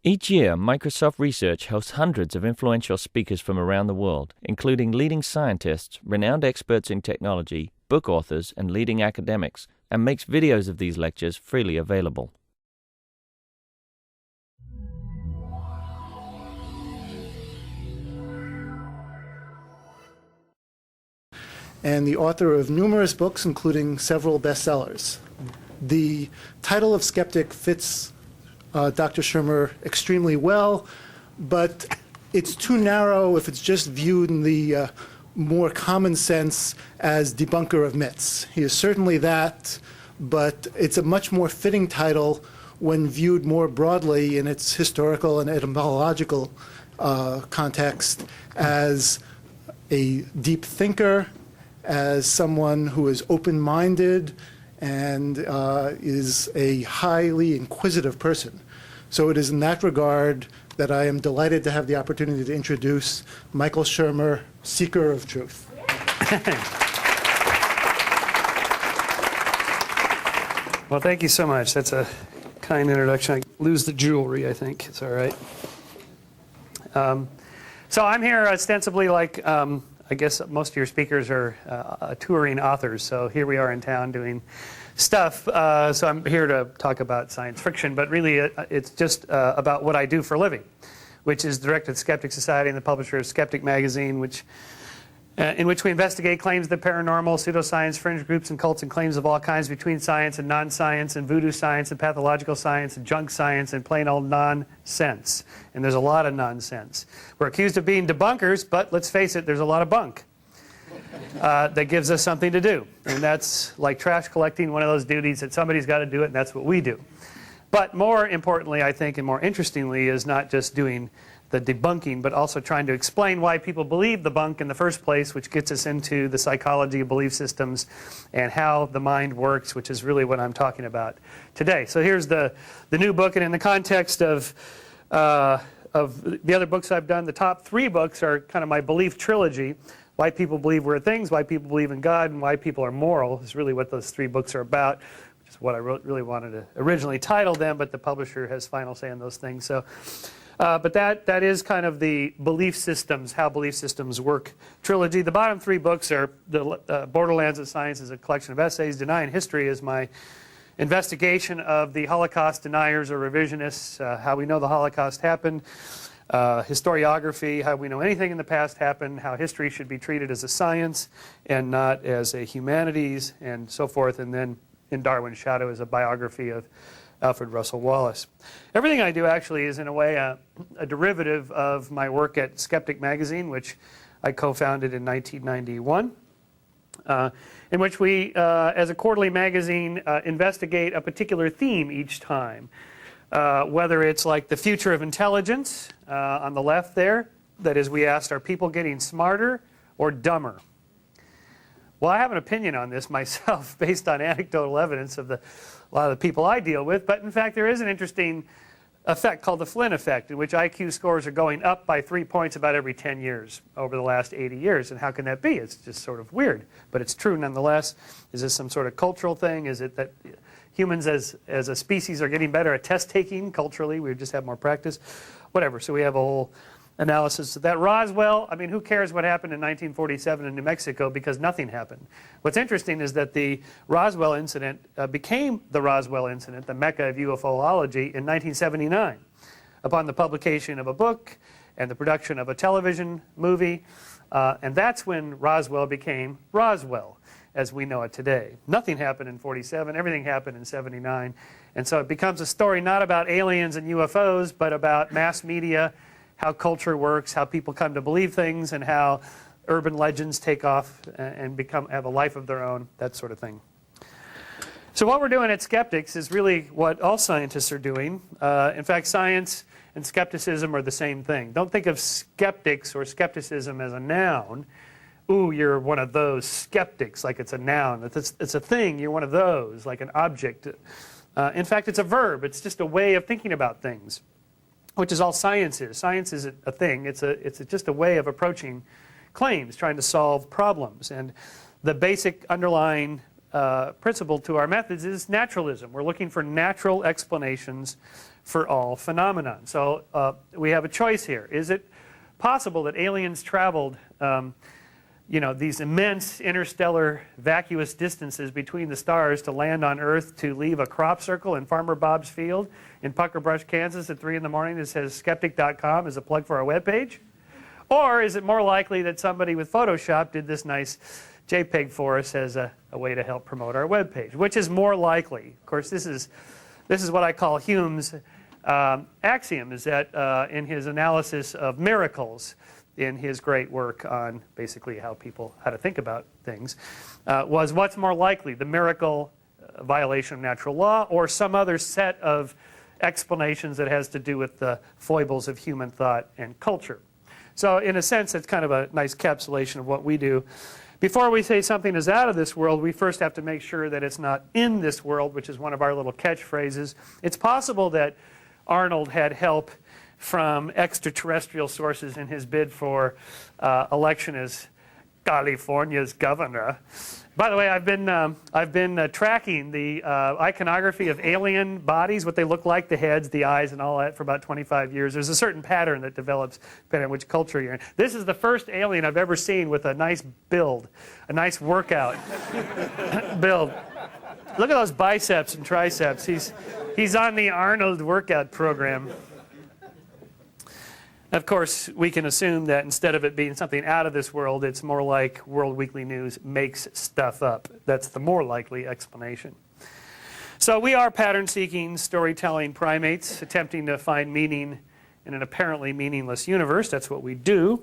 Each year, Microsoft Research hosts hundreds of influential speakers from around the world, including leading scientists, renowned experts in technology, book authors, and leading academics, and makes videos of these lectures freely available. And the author of numerous books, including several bestsellers. The title of skeptic fits Dr. Shermer extremely well, but it's too narrow if it's just viewed in the more common sense as debunker of myths. He is certainly that, but it's a much more fitting title when viewed more broadly in its historical and etymological context as a deep thinker, as someone who is open-minded and is a highly inquisitive person. So it is in that regard that I am delighted to have the opportunity to introduce Michael Shermer, Seeker of Truth. Well, thank you so much. That's a kind introduction. I lose the jewelry, I think. It's all right. So I'm here ostensibly like I guess most of your speakers are touring authors, so here we are in town doing stuff. So I'm here to talk about science fiction, but really it's just about what I do for a living, which is directed at Skeptic Society and the publisher of Skeptic magazine, in which we investigate claims of the paranormal, pseudoscience, fringe groups and cults, and claims of all kinds between science and non-science, and voodoo science and pathological science and junk science and plain old nonsense. And there's a lot of nonsense. We're accused of being debunkers, but let's face it, there's a lot of bunk that gives us something to do. And that's like trash collecting, one of those duties that somebody's got to do it, and that's what we do. But more importantly, I think, and more interestingly, is not just doing the debunking, but also trying to explain why people believe the bunk in the first place, which gets us into the psychology of belief systems and how the mind works, which is really what I'm talking about today. So here's the new book, and in the context of the other books I've done, the top 3 books are kind of my belief trilogy. Why people believe we're things, why people believe in God, and why people are moral is really what those 3 books are about, which is what I really wanted to originally title them, but the publisher has final say on those things. So. But that is kind of the belief systems, how belief systems work trilogy. The bottom 3 books are the Borderlands of Science is a collection of essays. Denying History is my investigation of the Holocaust deniers or revisionists, how we know the Holocaust happened. Historiography, how we know anything in the past happened, how history should be treated as a science and not as a humanities, and so forth. And then In Darwin's Shadow is a biography of Alfred Russel Wallace. Everything I do actually is in a way a derivative of my work at Skeptic magazine, which I co-founded in 1991, in which we, as a quarterly magazine, investigate a particular theme each time. Whether it's like the future of intelligence on the left there, that is, we asked, are people getting smarter or dumber? Well, I have an opinion on this myself based on anecdotal evidence of a lot of the people I deal with, but in fact there is an interesting effect called the Flynn effect, in which IQ scores are going up by 3 points about every 10 years over the last 80 years. And how can that be? It's just sort of weird, but it's true nonetheless. Is this some sort of cultural thing? Is it that humans as a species are getting better at test taking culturally? We just have more practice? Whatever. So we have a whole analysis of that. Roswell, I mean, who cares what happened in 1947 in New Mexico, because nothing happened. What's interesting is that the Roswell incident became the Roswell incident, the mecca of UFOlogy, in 1979, upon the publication of a book and the production of a television movie, and that's when Roswell became Roswell as we know it today. Nothing happened in 47, everything happened in 79, and so it becomes a story not about aliens and UFOs, but about mass media, how culture works, how people come to believe things, and how urban legends take off and have a life of their own, that sort of thing. So what we're doing at Skeptics is really what all scientists are doing. In fact, science and skepticism are the same thing. Don't think of skeptics or skepticism as a noun. Ooh, you're one of those skeptics, like it's a noun. It's a thing, you're one of those, like an object. In fact, it's a verb. It's just a way of thinking about things, which is all science is. Science isn't a thing. It's just a way of approaching claims, trying to solve problems. And the basic underlying principle to our methods is naturalism. We're looking for natural explanations for all phenomenon. So we have a choice here. Is it possible that aliens traveled these immense interstellar vacuous distances between the stars to land on Earth to leave a crop circle in Farmer Bob's field in Pucker Brush, Kansas at 3 in the morning that says skeptic.com as a plug for our webpage? Or is it more likely that somebody with Photoshop did this nice JPEG for us as a way to help promote our webpage? Which is more likely? Of course, this is what I call Hume's axiom, is that in his analysis of miracles, in his great work on basically how to think about things, was what's more likely, the miracle, violation of natural law, or some other set of explanations that has to do with the foibles of human thought and culture. So in a sense, it's kind of a nice encapsulation of what we do. Before we say something is out of this world, we first have to make sure that it's not in this world, which is one of our little catchphrases. It's possible that Arnold had help from extraterrestrial sources in his bid for election as California's governor. By the way, I've been tracking the iconography of alien bodies, what they look like, the heads, the eyes, and all that for about 25 years. There's a certain pattern that develops depending on which culture you're in. This is the first alien I've ever seen with a nice build, a nice workout build. Look at those biceps and triceps. He's on the Arnold workout program. Of course, we can assume that instead of it being something out of this world, it's more like World Weekly News makes stuff up. That's the more likely explanation. So we are pattern-seeking, storytelling primates, attempting to find meaning in an apparently meaningless universe. That's what we do.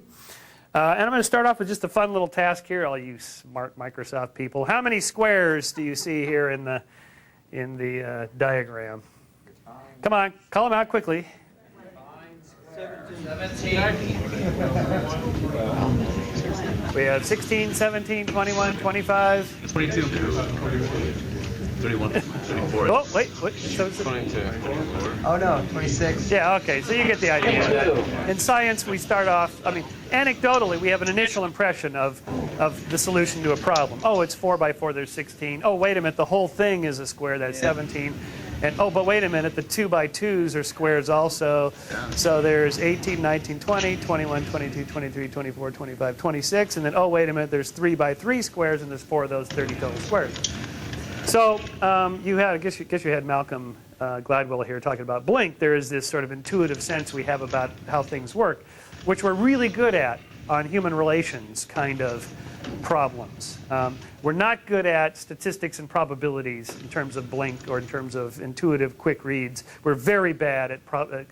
And I'm going to start off with just a fun little task here, all you smart Microsoft people. How many squares do you see here in the diagram? Come on, call them out quickly. 17. We have 16, 17, 21, 25. 22. 31. 24. Oh, wait. So 22. Oh no, 26. yeah, okay, so you get the idea. In science, we start off, anecdotally, we have an initial impression of the solution to a problem. Oh, it's 4 by 4, there's 16. Oh, wait a minute, the whole thing is a square, that's 17. And oh, but wait a minute, the 2 by 2s are squares also. So there's 18, 19, 20, 21, 22, 23, 24, 25, 26. And then, oh, wait a minute, there's 3 by 3 squares, and there's 4 of those 30 total squares. So I guess you had Malcolm Gladwell here talking about blink. There is this sort of intuitive sense we have about how things work, which we're really good at on human relations kind of problems. We're not good at statistics and probabilities in terms of blink or in terms of intuitive quick reads. We're very bad at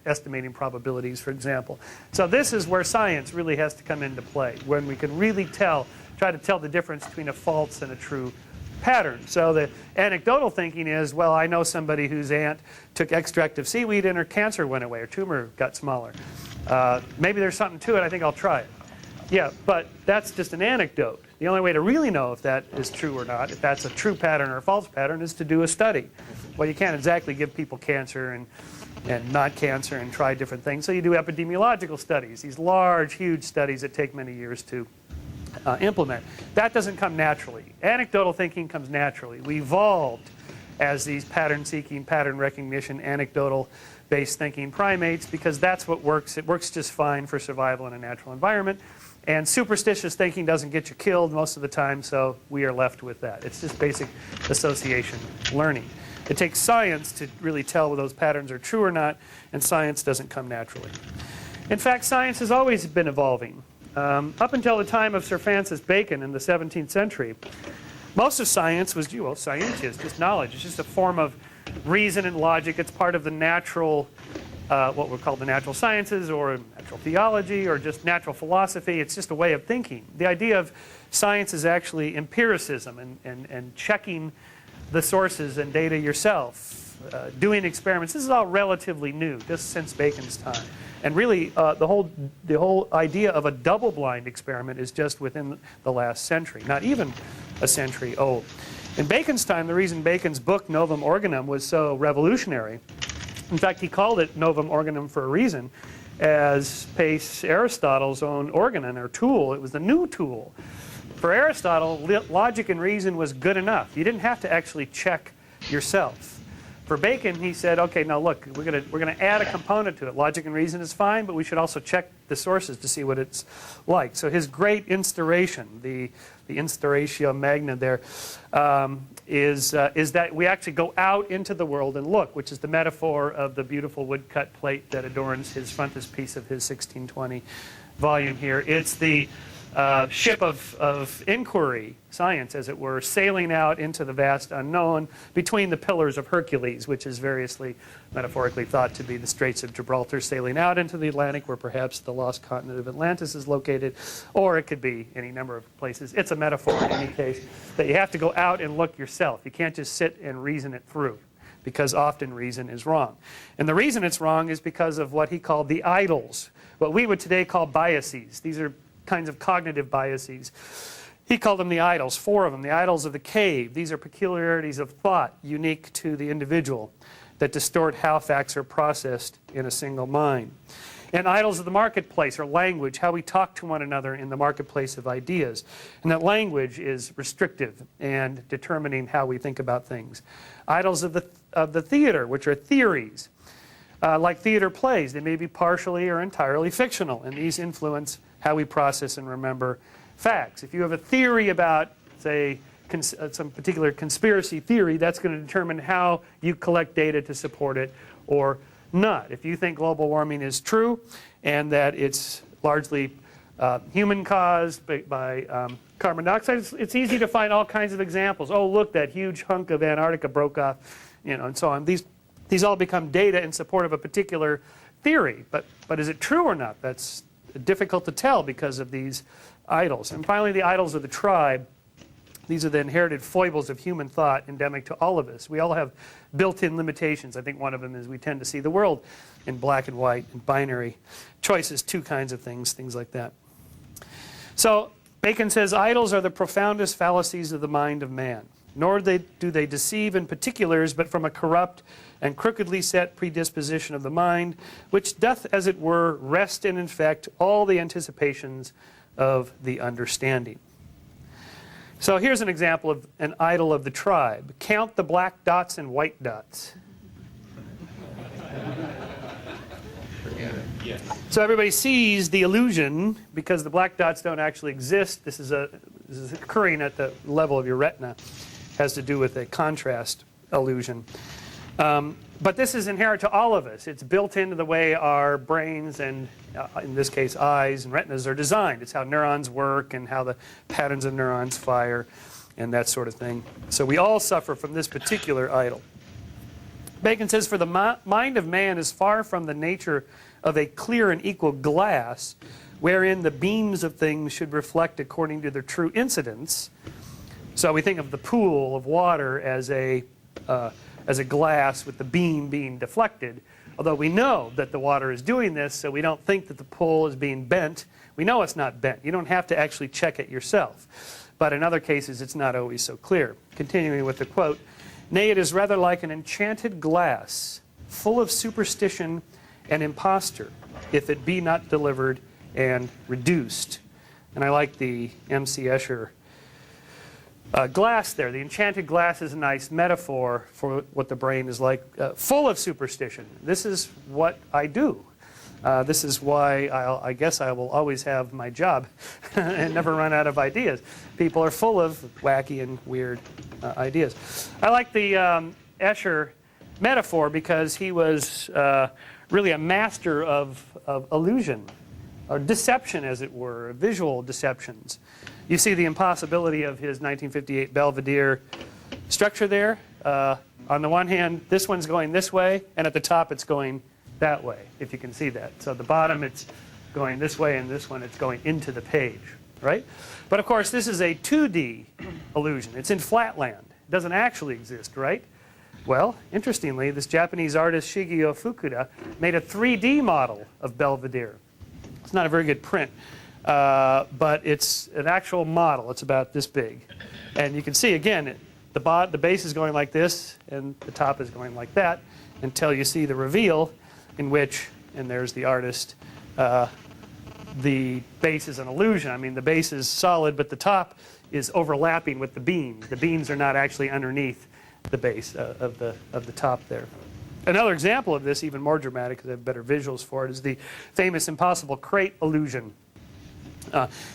estimating probabilities, for example. So this is where science really has to come into play, when we can really try to tell the difference between a false and a true pattern. So the anecdotal thinking is, well, I know somebody whose aunt took extract of seaweed and her cancer went away, her tumor got smaller. Maybe there's something to it, I think I'll try it. Yeah, but that's just an anecdote. The only way to really know if that is true or not, if that's a true pattern or a false pattern, is to do a study. Well, you can't exactly give people cancer and not cancer and try different things. So you do epidemiological studies, these large, huge studies that take many years to implement. That doesn't come naturally. Anecdotal thinking comes naturally. We evolved as these pattern-seeking, pattern recognition, anecdotal-based thinking primates because that's what works. It works just fine for survival in a natural environment. And superstitious thinking doesn't get you killed most of the time, so we are left with that. It's just basic association learning. It takes science to really tell whether those patterns are true or not, and science doesn't come naturally. In fact, science has always been evolving. Up until the time of Sir Francis Bacon in the 17th century, most of science was, science is just knowledge. It's just a form of reason and logic. It's part of the natural, what we're called the natural sciences or natural theology or just natural philosophy. It's just a way of thinking. The idea of science is actually empiricism and checking the sources and data yourself, doing experiments. This is all relatively new, just since Bacon's time. And really, the whole idea of a double-blind experiment is just within the last century, not even a century old. In Bacon's time, the reason Bacon's book Novum Organum was so revolutionary, in fact, he called it Novum Organum for a reason, as Pace Aristotle's own organon or tool. It was the new tool. For Aristotle, logic and reason was good enough. You didn't have to actually check yourself. For Bacon, he said, okay, now look, we're gonna add a component to it. Logic and reason is fine, but we should also check the sources to see what it's like. So his great instauration, the instauratio magna there, is that we actually go out into the world and look, which is the metaphor of the beautiful woodcut plate that adorns his frontispiece of his 1620 volume here. It's the ship of inquiry, science as it were, sailing out into the vast unknown between the pillars of Hercules, which is variously metaphorically thought to be the Straits of Gibraltar, sailing out into the Atlantic where perhaps the lost continent of Atlantis is located, or it could be any number of places. It's a metaphor in any case that you have to go out and look yourself. You can't just sit and reason it through, because often reason is wrong. And the reason it's wrong is because of what he called the idols, what we would today call biases. These are kinds of cognitive biases. He called them the idols, 4 of them. The idols of the cave. These are peculiarities of thought unique to the individual that distort how facts are processed in a single mind. And idols of the marketplace, or language, how we talk to one another in the marketplace of ideas. And that language is restrictive and determining how we think about things. Idols of the theater, which are theories. Like theater plays, they may be partially or entirely fictional, and these influence how we process and remember facts. If you have a theory about, say, some particular conspiracy theory, that's going to determine how you collect data to support it or not. If you think global warming is true and that it's largely human-caused by carbon dioxide, it's easy to find all kinds of examples. Oh, look, that huge hunk of Antarctica broke off, and so on. These all become data in support of a particular theory. But is it true or not? That's difficult to tell because of these idols. And finally, the idols of the tribe. These are the inherited foibles of human thought endemic to all of us. We all have built-in limitations. I think one of them is we tend to see the world in black and white and binary choices, 2 kinds of things like that. So Bacon says idols are the profoundest fallacies of the mind of man. Nor do they deceive in particulars, but from a corrupt and crookedly set predisposition of the mind, which doth, as it were, rest and infect all the anticipations of the understanding. So here's an example of an idol of the tribe. Count the black dots and white dots. So everybody sees the illusion because the black dots don't actually exist. This is occurring at the level of your retina. Has to do with a contrast illusion. But this is inherent to all of us. It's built into the way our brains and, in this case, eyes and retinas are designed. It's how neurons work and how the patterns of neurons fire and that sort of thing. So we all suffer from this particular idol. Bacon says, for the mind of man is far from the nature of a clear and equal glass, wherein the beams of things should reflect according to their true incidence. So we think of the pool of water as a glass with the beam being deflected, although we know that the water is doing this, so we don't think that the pool is being bent. We know it's not bent. You don't have to actually check it yourself. But in other cases, it's not always so clear. Continuing with the quote, nay, it is rather like an enchanted glass, full of superstition and imposture, if it be not delivered and reduced. And I like the M.C. Escher glass there. The enchanted glass is a nice metaphor for what the brain is like, full of superstition. This is what I do. This is why I guess I will always have my job and never run out of ideas. People are full of wacky and weird ideas. I like the Escher metaphor because he was really a master of illusion, or deception, as it were, visual deceptions. You see the impossibility of his 1958 Belvedere structure there. On the one hand, this one's going this way, and at the top it's going that way, if you can see that. So at the bottom it's going this way, and this one it's going into the page, right? But of course, this is a 2D illusion. It's in flatland. It doesn't actually exist, right? Well, interestingly, this Japanese artist Shigeo Fukuda made a 3D model of Belvedere. It's not a very good print. But it's an actual model. It's about this big. And you can see, again, the base is going like this, and the top is going like that, until you see the reveal in which, and there's the artist, the base is an illusion. I mean, the base is solid, but the top is overlapping with the beams. The beams are not actually underneath the base of the top there. Another example of this, even more dramatic because I have better visuals for it, is the famous impossible crate illusion,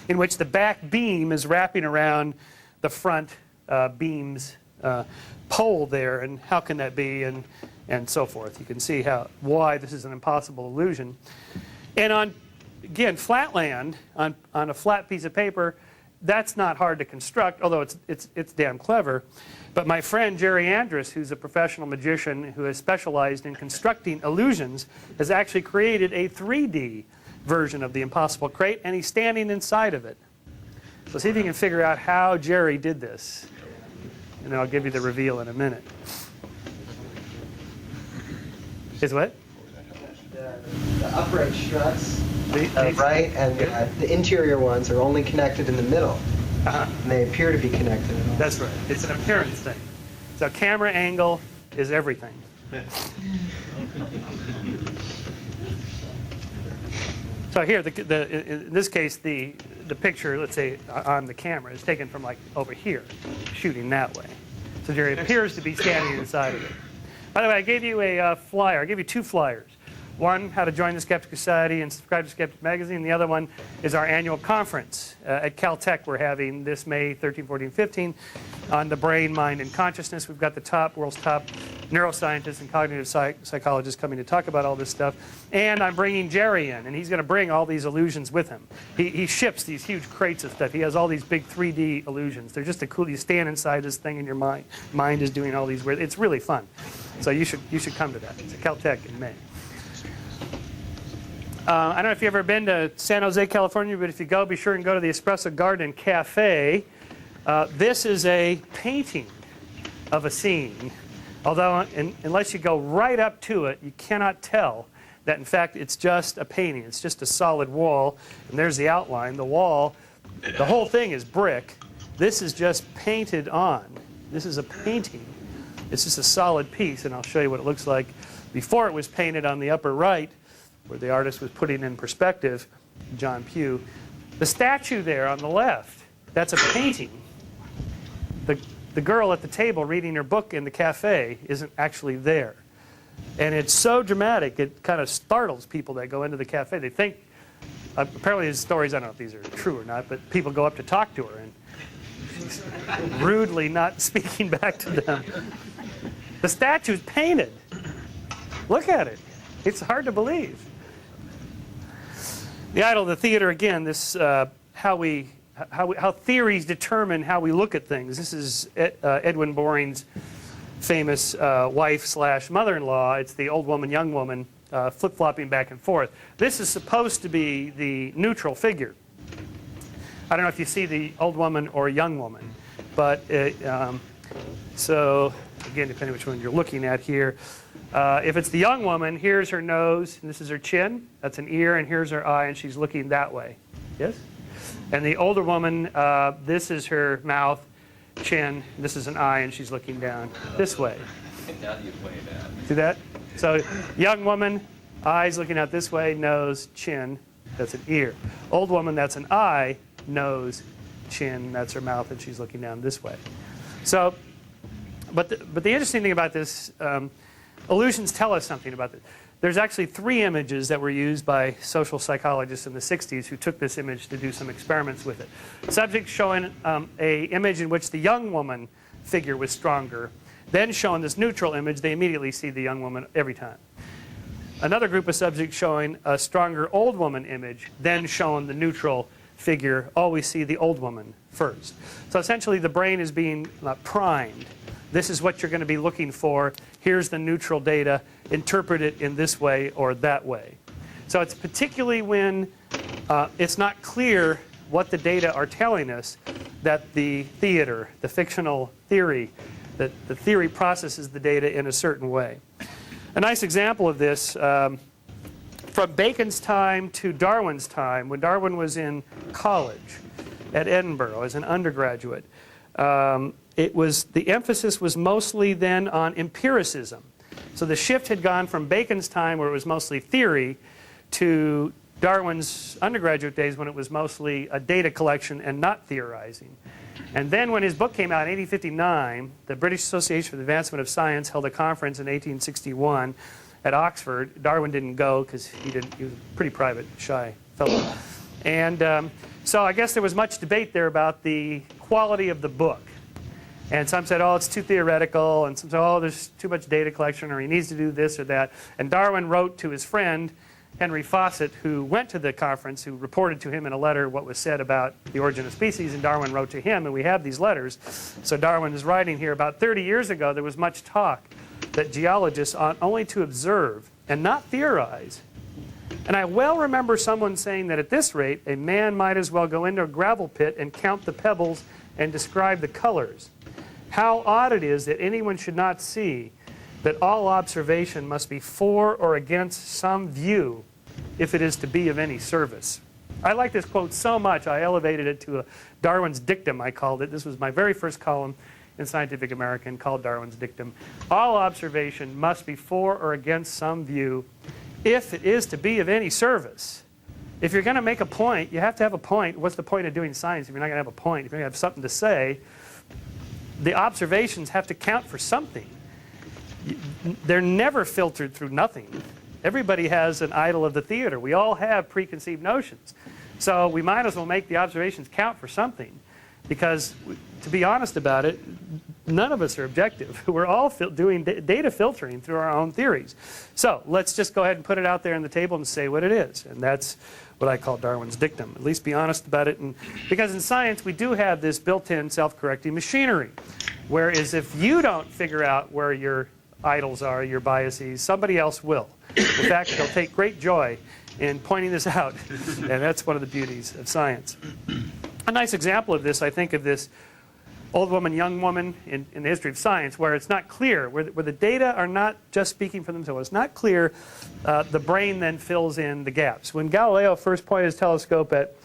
in which the back beam is wrapping around the front beam's pole there, and how can that be, and so forth. You can see why this is an impossible illusion. And on, again, flat land, on a flat piece of paper, that's not hard to construct, although it's damn clever. But my friend Jerry Andrus, who's a professional magician who has specialized in constructing illusions, has actually created a 3D version of the impossible crate, and he's standing inside of it. So see if you can figure out how Jerry did this. And then I'll give you the reveal in a minute. Is what? The upright struts, right, and the interior ones are only connected in the middle. And they appear to be connected. That's right. It's an appearance thing. So camera angle is everything. So here, in this case, the picture, let's say, on the camera is taken from like over here, shooting that way. So Jerry appears to be standing inside of it. By the way, I gave you a flyer. I gave you 2 flyers. One, how to join the Skeptic Society and subscribe to Skeptic Magazine. The other one is our annual conference at Caltech we're having this May 13, 14, 15 on the brain, mind, and consciousness. We've got the world's top neuroscientists and cognitive psychologists coming to talk about all this stuff. And I'm bringing Jerry in, and he's going to bring all these illusions with him. He ships these huge crates of stuff. He has all these big 3D illusions. They're just cool. You stand inside this thing and your mind is doing all these weird. It's really fun. So you should come to that. It's at Caltech in May. I don't know if you've ever been to San Jose, California, but if you go, be sure and go to the Espresso Garden Café. This is a painting of a scene, although unless you go right up to it, you cannot tell that, in fact, it's just a painting. It's just a solid wall, and there's the outline. The wall, the whole thing is brick. This is just painted on. This is a painting. It's just a solid piece, and I'll show you what it looks like before it was painted on the upper right, where the artist was putting in perspective, John Pugh. The statue there on the left, that's a painting. The girl at the table reading her book in the cafe isn't actually there. And it's so dramatic, it kind of startles people that go into the cafe. They think, apparently there's stories, I don't know if these are true or not, but people go up to talk to her and she's rudely not speaking back to them. The statue's painted. Look at it. It's hard to believe. The idol of the theater, again, this how theories determine how we look at things. This is Edwin Boring's famous wife/mother-in-law. It's the old woman, young woman, flip-flopping back and forth. This is supposed to be the neutral figure. I don't know if you see the old woman or young woman, but so again, depending on which one you're looking at here. If it's the young woman, here's her nose, and this is her chin. That's an ear, and here's her eye, and she's looking that way. Yes? And the older woman, this is her mouth, chin, this is an eye, and she's looking down this way. Now that you point it out. See that? So young woman, eyes looking out this way, nose, chin, that's an ear. Old woman, that's an eye, nose, chin, that's her mouth, and she's looking down this way. So, but the interesting thing about this, illusions tell us something about this. There's actually 3 images that were used by social psychologists in the 60s who took this image to do some experiments with it. Subjects showing an image in which the young woman figure was stronger, then shown this neutral image, they immediately see the young woman every time. Another group of subjects showing a stronger old woman image, then shown the neutral figure, always see the old woman first. So essentially the brain is being primed. This is what you're going to be looking for. Here's the neutral data. Interpret it in this way or that way. So it's particularly when it's not clear what the data are telling us that the theater, the fictional theory, that the theory processes the data in a certain way. A nice example of this, from Bacon's time to Darwin's time, when Darwin was in college at Edinburgh as an undergraduate, the emphasis was mostly then on empiricism. So the shift had gone from Bacon's time, where it was mostly theory, to Darwin's undergraduate days, when it was mostly a data collection and not theorizing. And then when his book came out in 1859, the British Association for the Advancement of Science held a conference in 1861 at Oxford. Darwin didn't go because he was a pretty private, shy fellow. And so I guess there was much debate there about the quality of the book. And some said, oh, it's too theoretical. And some said, oh, there's too much data collection, or he needs to do this or that. And Darwin wrote to his friend, Henry Fawcett, who went to the conference, who reported to him in a letter what was said about the origin of species. And Darwin wrote to him, and we have these letters. So Darwin is writing here. About 30 years ago, there was much talk that geologists ought only to observe and not theorize. And I well remember someone saying that at this rate, a man might as well go into a gravel pit and count the pebbles and describe the colors. How odd it is that anyone should not see that all observation must be for or against some view if it is to be of any service. I like this quote so much, I elevated it to a Darwin's dictum, I called it. This was my very first column in Scientific American, called Darwin's dictum. All observation must be for or against some view if it is to be of any service. If you're going to make a point, you have to have a point. What's the point of doing science if you're not going to have a point? If you're going to have something to say, the observations have to count for something. They're never filtered through nothing. Everybody has an idol of the theater. We all have preconceived notions. So we might as well make the observations count for something, because to be honest about it, none of us are objective. We're all doing data filtering through our own theories. So let's just go ahead and put it out there on the table and say what it is. And that's what I call Darwin's dictum. At least be honest about it. And because in science, we do have this built-in self-correcting machinery. Whereas if you don't figure out where your idols are, your biases, somebody else will. In fact, they'll take great joy in pointing this out. And that's one of the beauties of science. A nice example of this, I think, of this old woman, young woman in the history of science, where it's not clear, where the data are not just speaking for themselves. It's not clear. The brain then fills in the gaps. When Galileo first pointed his telescope at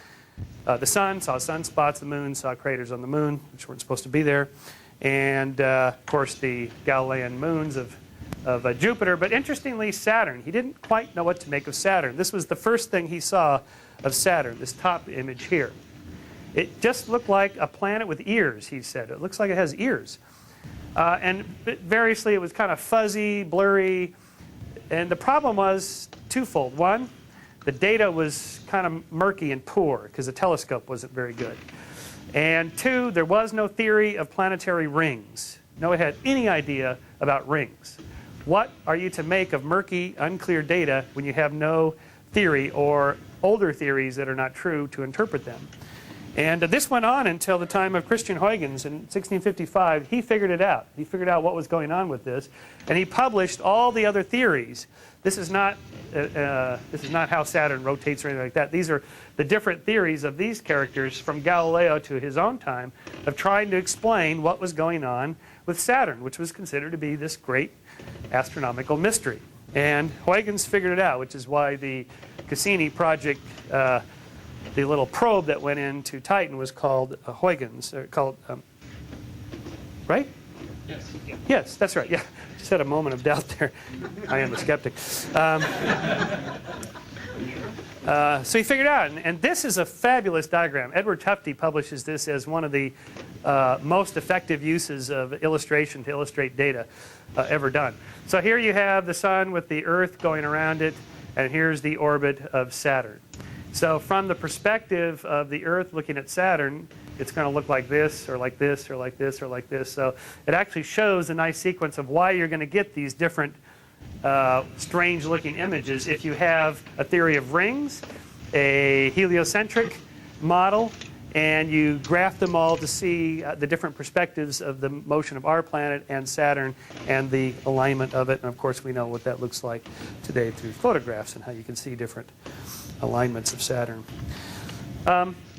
the sun, saw sunspots, the moon, saw craters on the moon, which weren't supposed to be there, and of course the Galilean moons of Jupiter. But interestingly, Saturn, he didn't quite know what to make of Saturn. This was the first thing he saw of Saturn, this top image here. It just looked like a planet with ears, he said. It looks like it has ears. And variously, it was kind of fuzzy, blurry. And the problem was twofold. One, the data was kind of murky and poor because the telescope wasn't very good. And two, there was no theory of planetary rings. No one had any idea about rings. What are you to make of murky, unclear data when you have no theory or older theories that are not true to interpret them? And this went on until the time of Christian Huygens in 1655. He figured it out. He figured out what was going on with this, and he published all the other theories. This is not how Saturn rotates or anything like that. These are the different theories of these characters from Galileo to his own time of trying to explain what was going on with Saturn, which was considered to be this great astronomical mystery. And Huygens figured it out, which is why the Cassini project, the little probe that went into Titan, was called Huygens, right? Yes. Yes, that's right. Yeah, just had a moment of doubt there. I am a skeptic. So he figured it out, and this is a fabulous diagram. Edward Tufte publishes this as one of the most effective uses of illustration to illustrate data ever done. So here you have the sun with the Earth going around it, and here's the orbit of Saturn. So from the perspective of the Earth looking at Saturn, it's going to look like this, or like this, or like this, or like this. So it actually shows a nice sequence of why you're going to get these different strange-looking images if you have a theory of rings, a heliocentric model, and you graph them all to see the different perspectives of the motion of our planet and Saturn and the alignment of it. And of course, we know what that looks like today through photographs and how you can see different alignments of Saturn.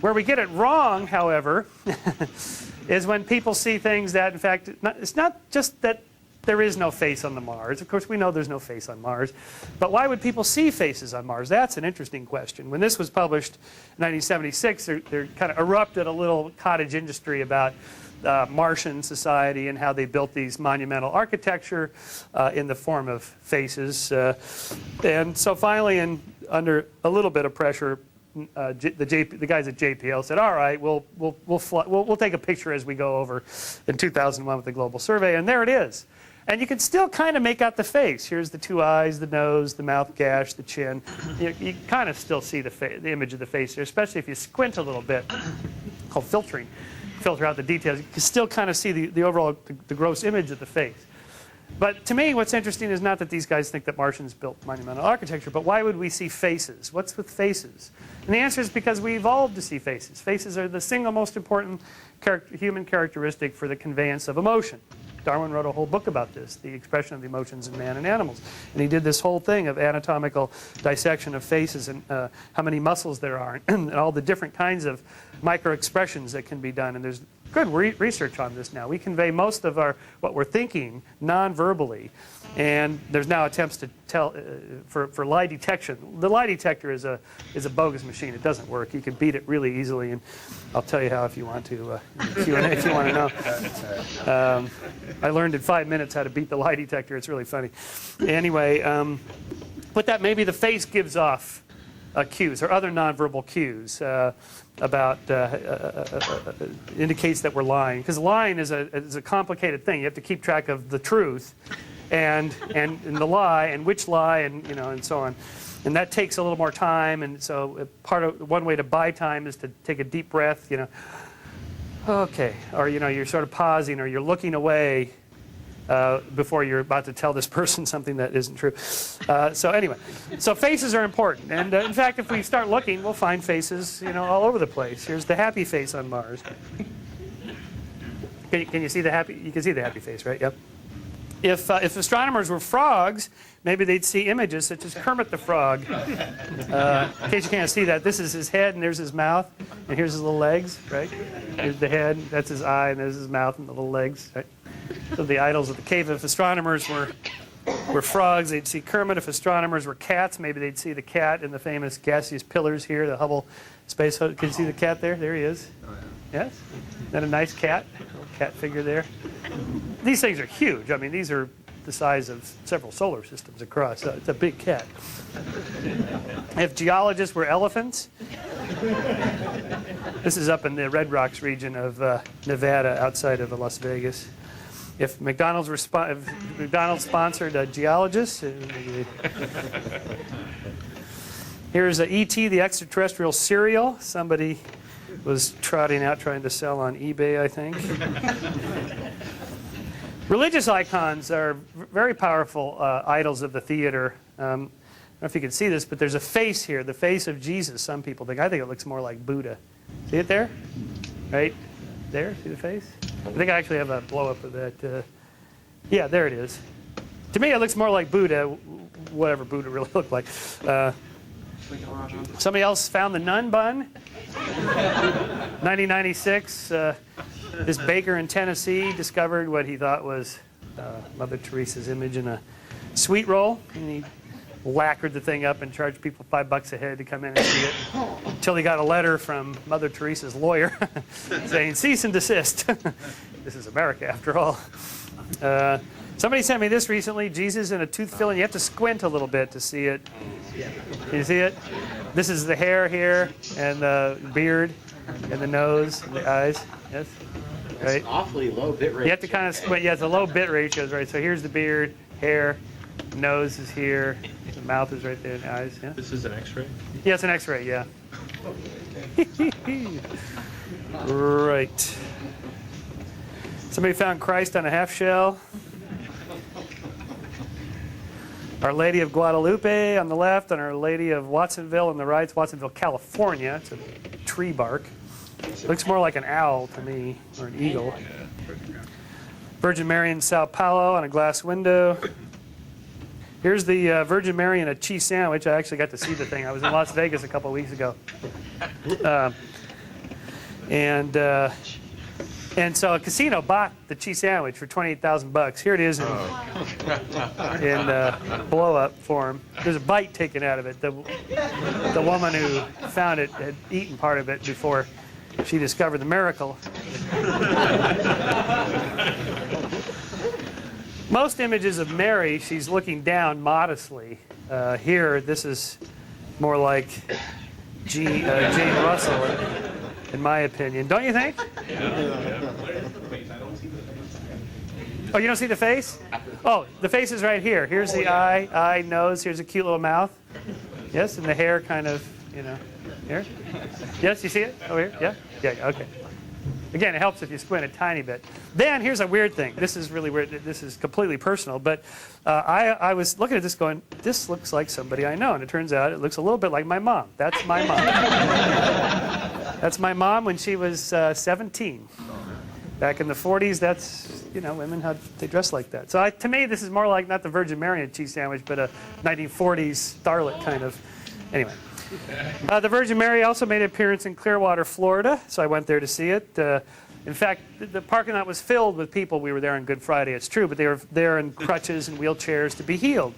Where we get it wrong, however, is when people see things that, in fact, it's not just that there is no face on the Mars. Of course, we know there's no face on Mars. But why would people see faces on Mars? That's an interesting question. When this was published in 1976, there kind of erupted a little cottage industry about Martian society and how they built these monumental architecture in the form of faces. And so finally, in under a little bit of pressure, the guys at JPL said, all right, we'll take a picture as we go over in 2001 with the global survey, and there it is. And you can still kind of make out the face. Here's the two eyes, the nose, the mouth gash, the chin. You kind of still see the image of the face here, especially if you squint a little bit, called filtering. Filter out the details. You can still kind of see the overall, the gross image of the face. But to me, what's interesting is not that these guys think that Martians built monumental architecture, but why would we see faces? What's with faces? And the answer is because we evolved to see faces. Faces are the single most important human characteristic for the conveyance of emotion. Darwin wrote a whole book about this, the expression of the emotions in man and animals. And he did this whole thing of anatomical dissection of faces and how many muscles there are and all the different kinds of micro-expressions that can be done. And there's good research on this now. We convey most of what we're thinking non-verbally. And there's now attempts to tell for lie detection. The lie detector is a bogus machine. It doesn't work. You can beat it really easily, and I'll tell you how if you want to. If you want to know. I learned in 5 minutes how to beat the lie detector. It's really funny. Anyway, but that maybe the face gives off cues or other nonverbal cues about indicates that we're lying, because lying is a complicated thing. You have to keep track of the truth and the lie and which lie and so on, and that takes a little more time. And so one way to buy time is to take a deep breath, okay, or you're sort of pausing or you're looking away before you're about to tell this person something that isn't true. So anyway, so faces are important, and in fact, if we start looking, we'll find faces all over the place. Here's the happy face on Mars. Can you see the happy? You can see the happy face, right? Yep. If astronomers were frogs, maybe they'd see images such as Kermit the Frog. In case you can't see that, this is his head, and there's his mouth, and here's his little legs, right? Here's the head, that's his eye, and there's his mouth and the little legs, right? So the idols of the cave. If astronomers were frogs, they'd see Kermit. If astronomers were cats, maybe they'd see the cat in the famous gaseous pillars here, the Hubble Space Telescope. Can you see the cat there? There he is. Yes? Isn't that a nice cat? Little cat figure there. These things are huge. I mean, these are the size of several solar systems across. So it's a big cat. If geologists were elephants, this is up in the Red Rocks region of Nevada, outside of Las Vegas. If McDonald's sponsored geologists, here's E.T., the extraterrestrial cereal. Somebody was trotting out trying to sell on eBay, I think. Religious icons are very powerful idols of the theater. I don't know if you can see this, but there's a face here, the face of Jesus. Some people think. I think it looks more like Buddha. See it there? Right there? See the face? I think I actually have a blow-up of that. Yeah, there it is. To me, it looks more like Buddha, whatever Buddha really looked like. Somebody else found the Nun Bun. 1996, this baker in Tennessee discovered what he thought was Mother Teresa's image in a sweet roll, and he lacquered the thing up and charged people $5 a head to come in and see it, until he got a letter from Mother Teresa's lawyer saying, cease and desist. This is America, after all. Somebody sent me this recently, Jesus in a tooth filling. You have to squint a little bit to see it. Can you see it? This is the hair here, and the beard, and the nose, and the eyes. Yes? Right? Awfully low bit rate. You have to kind of squint. Yeah, it's a low bit ratios, right? So here's the beard, hair, nose is here, the mouth is right there, and the eyes. Yeah? This is an X-ray? Yeah, it's an X-ray, yeah. Right. Somebody found Christ on a half shell. Our Lady of Guadalupe on the left, and Our Lady of Watsonville on the right. It's Watsonville, California. It's a tree bark. Looks more like an owl to me, or an eagle. Virgin Mary in Sao Paulo on a glass window. Here's the Virgin Mary in a cheese sandwich. I actually got to see the thing. I was in Las Vegas a couple of weeks ago. And so a casino bought the cheese sandwich for $28,000. Here it is in blow-up form. There's a bite taken out of it. The woman who found it had eaten part of it before she discovered the miracle. Most images of Mary, she's looking down modestly. Here, this is more like Jane Russell, in my opinion. Don't you think? Oh, you don't see the face? Oh, the face is right here. Here's the eye, nose. Here's a cute little mouth. Yes, and the hair kind of, here. Yes, you see it? Over here? Yeah? Yeah, okay. Again, it helps if you squint a tiny bit. Then, here's a weird thing. This is really weird. This is completely personal. But I was looking at this going, this looks like somebody I know. And it turns out it looks a little bit like my mom. That's my mom. That's my mom when she was 17. Back in the 40s, that's, women, they dress like that. So to me, this is more like not the Virgin Mary and cheese sandwich, but a 1940s starlet kind of. Anyway. The Virgin Mary also made an appearance in Clearwater, Florida, so I went there to see it. In fact, the parking lot was filled with people. We were there on Good Friday, it's true, but they were there in crutches and wheelchairs to be healed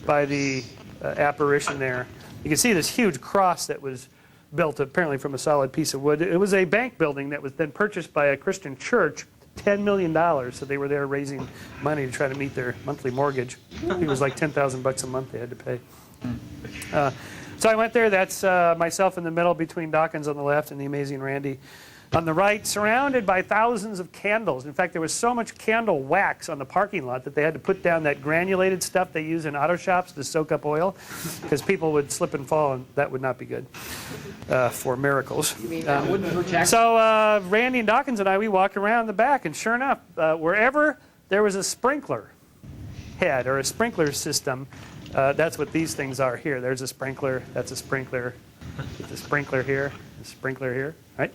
by the apparition there. You can see this huge cross that was built apparently from a solid piece of wood. It was a bank building that was then purchased by a Christian church, $10 million, so they were there raising money to try to meet their monthly mortgage. I think it was like $10,000 a month they had to pay. So I went there. That's myself in the middle between Dawkins on the left and the amazing Randi on the right, surrounded by thousands of candles. In fact, there was so much candle wax on the parking lot that they had to put down that granulated stuff they use in auto shops to soak up oil because people would slip and fall, and that would not be good for miracles. You mean that wouldn't protect? So Randi and Dawkins and I, we walked around the back, and sure enough, wherever there was a sprinkler head or a sprinkler system, that's what these things are here. There's a sprinkler. That's a sprinkler. It's a sprinkler here. A sprinkler here. Right?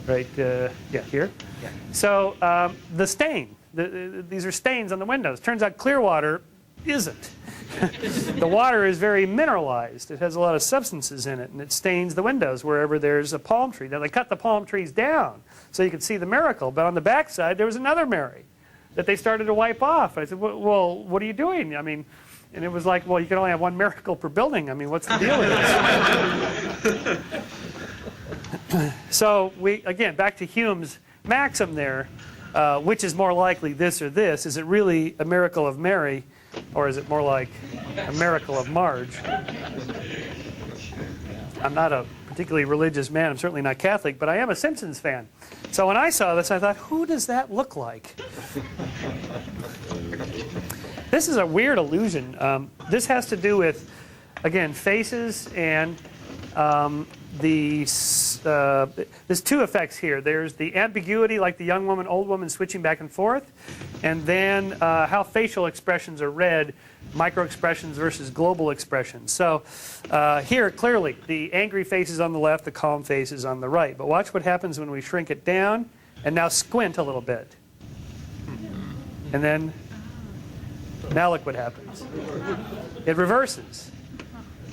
Right. Yeah. Here. Yeah. So the stain. These are stains on the windows. Turns out Clearwater isn't. The water is very mineralized. It has a lot of substances in it, and it stains the windows wherever there's a palm tree. Now they cut the palm trees down so you could see the miracle, but on the backside there was another Mary that they started to wipe off. I said, well, what are you doing? I mean. And it was like, well, you can only have one miracle per building. I mean, what's the deal with this? So again, back to Hume's maxim there, which is more likely this or this? Is it really a miracle of Mary, or is it more like a miracle of Marge? I'm not a particularly religious man. I'm certainly not Catholic, but I am a Simpsons fan. So when I saw this, I thought, who does that look like? This is a weird illusion. This has to do with, again, faces and there's two effects here. There's the ambiguity, like the young woman, old woman switching back and forth, and then how facial expressions are read, micro-expressions versus global expressions. So here, clearly, the angry face is on the left, the calm face is on the right. But watch what happens when we shrink it down and now squint a little bit. And then now look what happens. It reverses.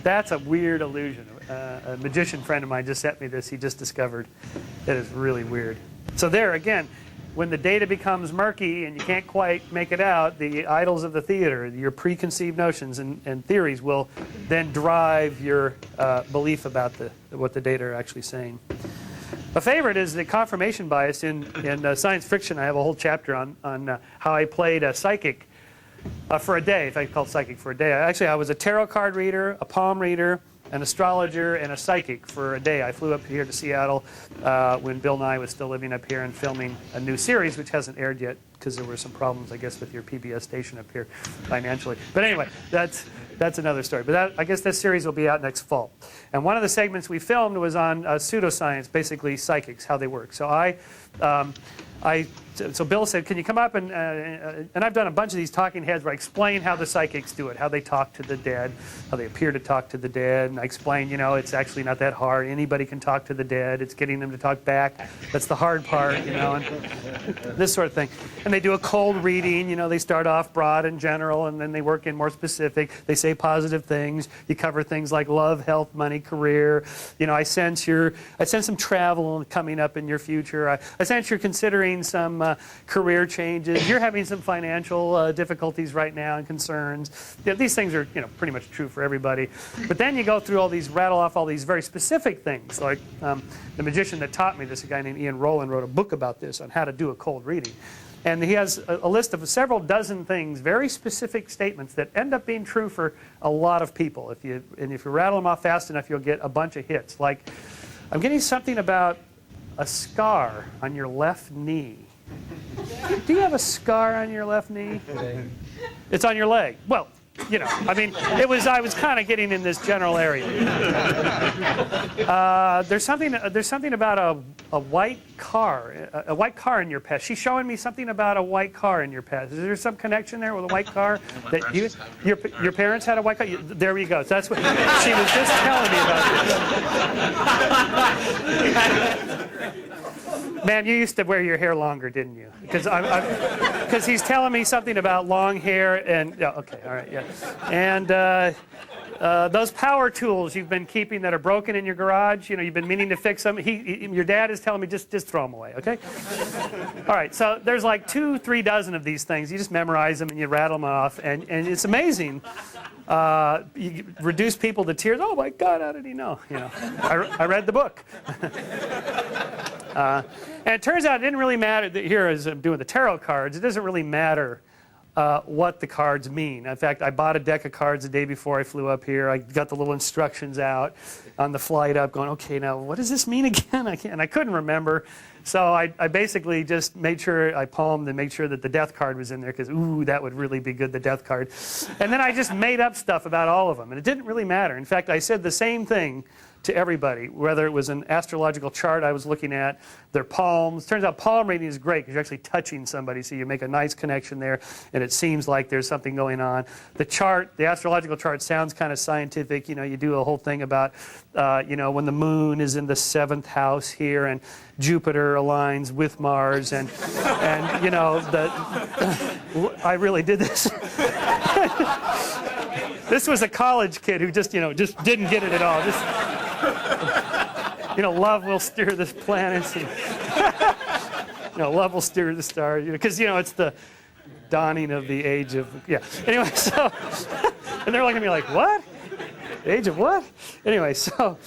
That's a weird illusion. A magician friend of mine just sent me this. He just discovered that is really weird. So there, again, when the data becomes murky and you can't quite make it out, the idols of the theater, your preconceived notions and theories will then drive your belief about what the data are actually saying. A favorite is the confirmation bias in science fiction. I have a whole chapter on how I played a psychic for a day. In fact, called Psychic for a Day. I was a tarot card reader, a palm reader, an astrologer, and a psychic for a day. I flew up here to Seattle when Bill Nye was still living up here and filming a new series, which hasn't aired yet because there were some problems, I guess, with your PBS station up here financially. But anyway, that's another story. But I guess this series will be out next fall. And one of the segments we filmed was on pseudoscience, basically psychics, how they work. So so Bill said, can you come up and I've done a bunch of these talking heads where I explain how the psychics do it, how they talk to the dead, how they appear to talk to the dead, and I explain, it's actually not that hard. Anybody can talk to the dead. It's getting them to talk back. That's the hard part, and this sort of thing. And they do a cold reading, they start off broad and general, and then they work in more specific. They say positive things. You cover things like love, health, money, career. I sense some travel coming up in your future. I sense you're considering some career changes. You're having some financial difficulties right now and concerns. These things are, pretty much true for everybody. But then you go through rattle off all these very specific things. Like the magician that taught me this, a guy named Ian Rowland, wrote a book about this on how to do a cold reading. And he has a list of several dozen things, very specific statements that end up being true for a lot of people. If you rattle them off fast enough, you'll get a bunch of hits. Like, I'm getting something about a scar on your left knee. Do you have a scar on your left knee? It's on your leg. Well, you know, I mean, I was kind of getting in this general area. There's something about a white car in your past. She's showing me something about a white car in your past. Is there some connection there with a white car that your parents had a white car? There we go. So that's what she was just telling me about. Man, you used to wear your hair longer, didn't you? Because he's telling me something about long hair and yeah, okay, all right, yeah. And those power tools you've been keeping that are broken in your garage, you know, you've been meaning to fix them. Your dad is telling me just throw them away, okay? All right, so there's like 2-3 dozen of these things. You just memorize them and you rattle them off, and it's amazing. You reduce people to tears. Oh my God, how did he know? You know, I read the book. And it turns out it didn't really matter. Here, as I'm doing the tarot cards, it doesn't really matter what the cards mean. In fact, I bought a deck of cards the day before I flew up here. I got the little instructions out on the flight up, going, okay, now what does this mean again? I couldn't remember. So I basically just made sure I palmed and made sure that the death card was in there because, ooh, that would really be good, the death card. And then I just made up stuff about all of them. And it didn't really matter. In fact, I said the same thing to everybody, whether it was an astrological chart I was looking at, their palms. Turns out palm reading is great because you're actually touching somebody, so you make a nice connection there, and it seems like there's something going on. The chart, the astrological chart sounds kind of scientific. You know, you do a whole thing about, you know, when the moon is in the 7th house here, and Jupiter aligns with Mars, and you know, I really did this. This was a college kid who just didn't get it at all. You know, love will steer this planet. You know, love will steer the stars. You know, because it's the dawning of the age of Anyway, so and they're looking at me like, what? The age of what? Anyway, so.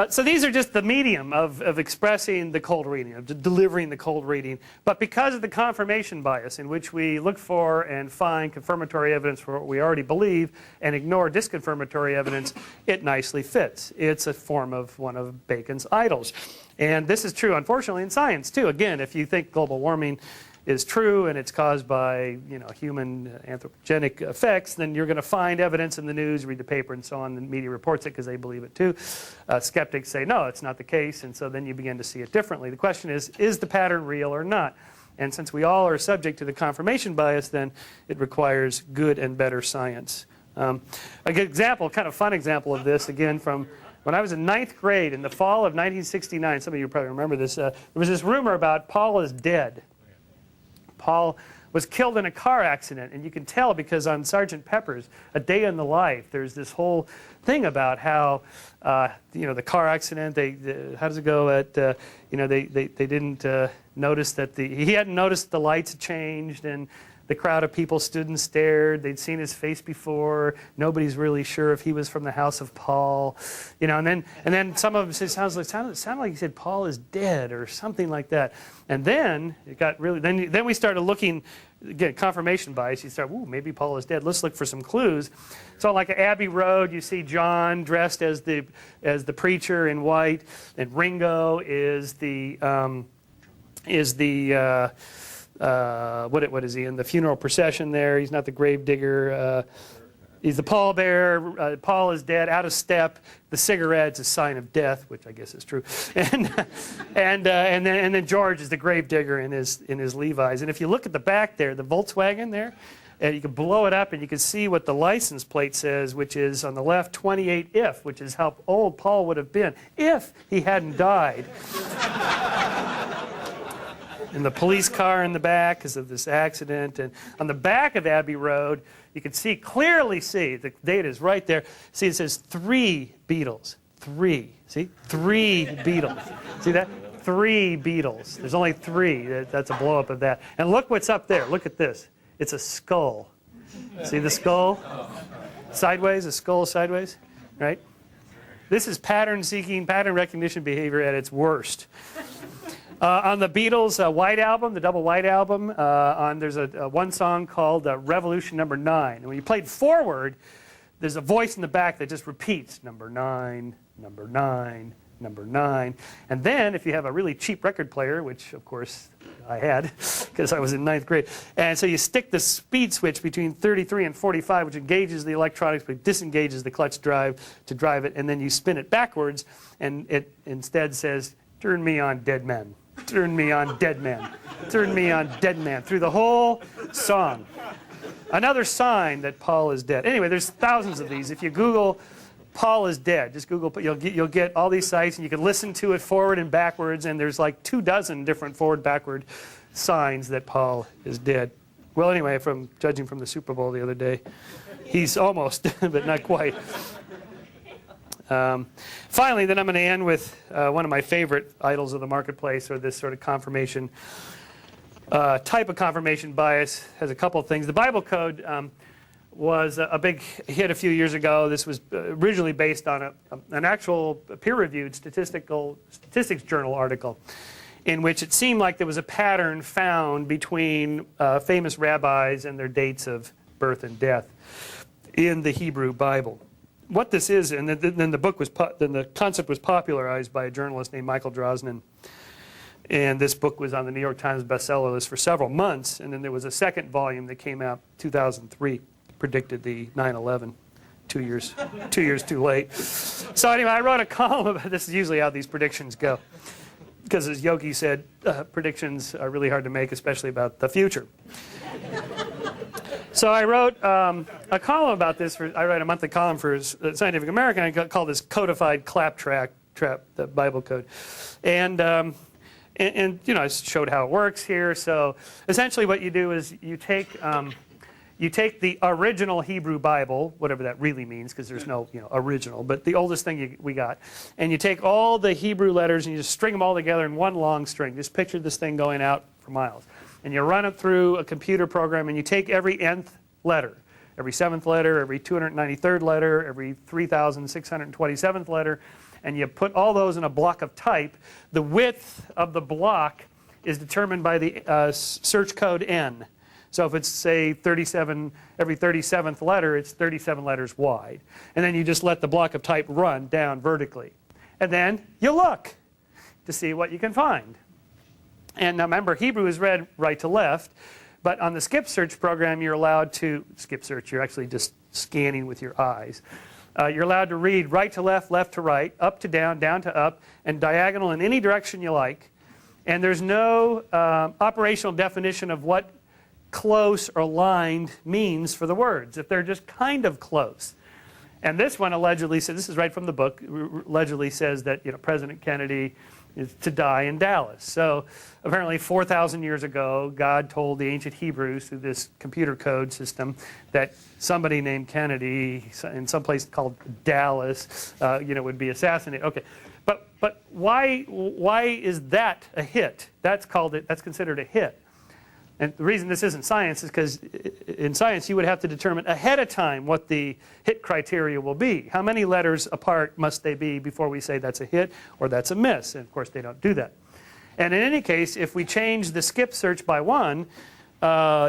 So these are just the medium of expressing the cold reading, of delivering the cold reading. But because of the confirmation bias in which we look for and find confirmatory evidence for what we already believe and ignore disconfirmatory evidence, it nicely fits. It's a form of one of Bacon's idols. And this is true, unfortunately, in science, too. Again, if you think global warming is true and it's caused by human anthropogenic effects, then you're going to find evidence in the news, read the paper and so on, the media reports it because they believe it too. Skeptics say no, it's not the case, and so then you begin to see it differently. The question is the pattern real or not? And since we all are subject to the confirmation bias, then it requires good and better science. A good example, kind of fun example of this, again from when I was in 9th grade in the fall of 1969, some of you probably remember this, there was this rumor about Paul is dead. Paul was killed in a car accident, and you can tell because on Sgt. Pepper's A Day in the Life, there's this whole thing about how the car accident. How does it go? They didn't notice that he hadn't noticed the lights had changed, and the crowd of people stood and stared. They'd seen his face before. Nobody's really sure if he was from the house of Paul, And then some of them said sounded like he said Paul is dead or something like that. And then it got really. Then we started looking. Again, confirmation bias. You start, ooh, maybe Paul is dead. Let's look for some clues. So, like Abbey Road, you see John dressed as the preacher in white, and Ringo is the what is he in the funeral procession there? He's not the grave digger. He's the pallbearer. Paul is dead, out of step. The cigarette's a sign of death, which I guess is true. And then George is the grave digger in his Levi's. And if you look at the back there, the Volkswagen there, and you can blow it up and you can see what the license plate says, which is on the left 28 if, which is how old Paul would have been if he hadn't died. And the police car in the back because of this accident. And on the back of Abbey Road, you can clearly see, the date is right there. See, it says 3 Beatles. 3. See? 3 Beatles. See that? 3 Beatles. There's only 3. That's a blow-up of that. And look what's up there. Look at this. It's a skull. See the skull? Sideways, a skull sideways, right? This is pattern-seeking, pattern recognition behavior at its worst. On the Beatles' White Album, the double White Album, there's a one song called Revolution Number 9. And when you played forward, there's a voice in the back that just repeats, number 9, number 9, number 9. And then if you have a really cheap record player, which of course I had because I was in 9th grade, and so you stick the speed switch between 33 and 45, which engages the electronics but disengages the clutch drive to drive it, and then you spin it backwards, and it instead says, turn me on, dead men. Turn me on, dead man. Turn me on, dead man. Through the whole song. Another sign that Paul is dead. Anyway, there's thousands of these. If you Google Paul is dead, just Google, you'll get all these sites, and you can listen to it forward and backwards, and there's like 24 different forward-backward signs that Paul is dead. Well, anyway, judging from the Super Bowl the other day, he's almost, but not quite. Finally, then I'm going to end with one of my favorite idols of the marketplace, or this sort of confirmation, type of confirmation bias. Has a couple of things. The Bible Code was a big hit a few years ago. This was originally based on an actual peer-reviewed statistics journal article in which it seemed like there was a pattern found between famous rabbis and their dates of birth and death in the Hebrew Bible. What this is, and then the concept was popularized by a journalist named Michael Drosnin, and this book was on the New York Times bestseller list for several months, and then there was a second volume that came out 2003, predicted the 9/11, 2 years too late. So anyway, I wrote a column about this. Is usually how these predictions go, because as Yogi said, predictions are really hard to make, especially about the future. So I wrote a column about this. I write a monthly column for Scientific American. I call this Codified Claptrap, the Bible Code. And you know, I showed how it works here. So essentially what you do is you take the original Hebrew Bible, whatever that really means, because there's no original, but the oldest thing we got, and you take all the Hebrew letters and you just string them all together in one long string. Just picture this thing going out for miles. And you run it through a computer program, and you take every nth letter, every 7th letter, every 293rd letter, every 3,627th letter, and you put all those in a block of type. The width of the block is determined by the search code N. So if it's, say, 37, every 37th letter, it's 37 letters wide. And then you just let the block of type run down vertically. And then you look to see what you can find. And now remember, Hebrew is read right to left, but on the skip search program, you're allowed to skip search. You're actually just scanning with your eyes. You're allowed to read right to left, left to right, up to down to up, and diagonal in any direction you like. And there's no operational definition of what close or aligned means for the words, if they're just kind of close. And this one allegedly says, this is right from the book, allegedly says that President Kennedy is to die in Dallas. So apparently 4,000 years ago, God told the ancient Hebrews through this computer code system that somebody named Kennedy in some place called Dallas, would be assassinated. Okay, but why is that a hit? That's considered a hit. And the reason this isn't science is because in science you would have to determine ahead of time what the hit criteria will be. How many letters apart must they be before we say that's a hit or that's a miss? And of course they don't do that. And in any case, if we change the skip search by 1,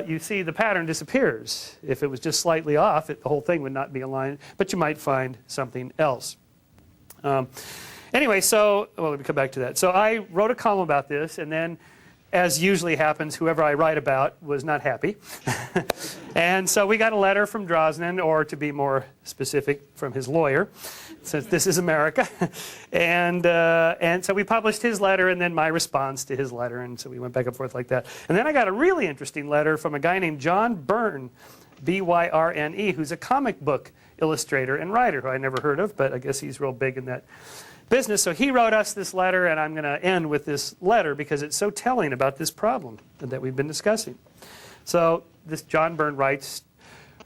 you see the pattern disappears. If it was just slightly off, the whole thing would not be aligned, but you might find something else. Anyway, let me come back to that. So I wrote a column about this, and then, as usually happens, whoever I write about was not happy. And so we got a letter from Drosnin, or to be more specific, from his lawyer, since this is America. And so we published his letter and then my response to his letter, and so we went back and forth like that. And then I got a really interesting letter from a guy named John Byrne, B-Y-R-N-E, who's a comic book illustrator and writer, who I never heard of, but I guess he's real big in that business. So he wrote us this letter, and I'm going to end with this letter because it's so telling about this problem that we've been discussing. So this John Byrne writes,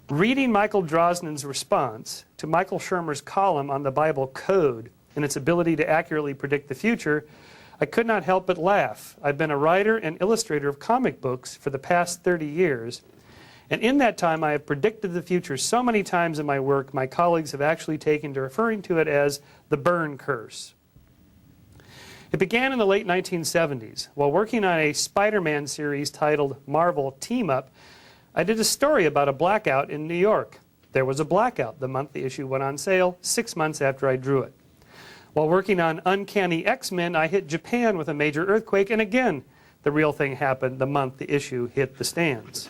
reading Michael Drosnin's response to Michael Shermer's column on the Bible Code and its ability to accurately predict the future, I could not help but laugh. I've been a writer and illustrator of comic books for the past 30 years, and in that time I have predicted the future so many times in my work, my colleagues have actually taken to referring to it as the Byrne curse. It began in the late 1970s. While working on a Spider-Man series titled Marvel Team Up, I did a story about a blackout in New York. There was a blackout the month the issue went on sale, 6 months after I drew it. While working on Uncanny X-Men, I hit Japan with a major earthquake, and again, the real thing happened the month the issue hit the stands.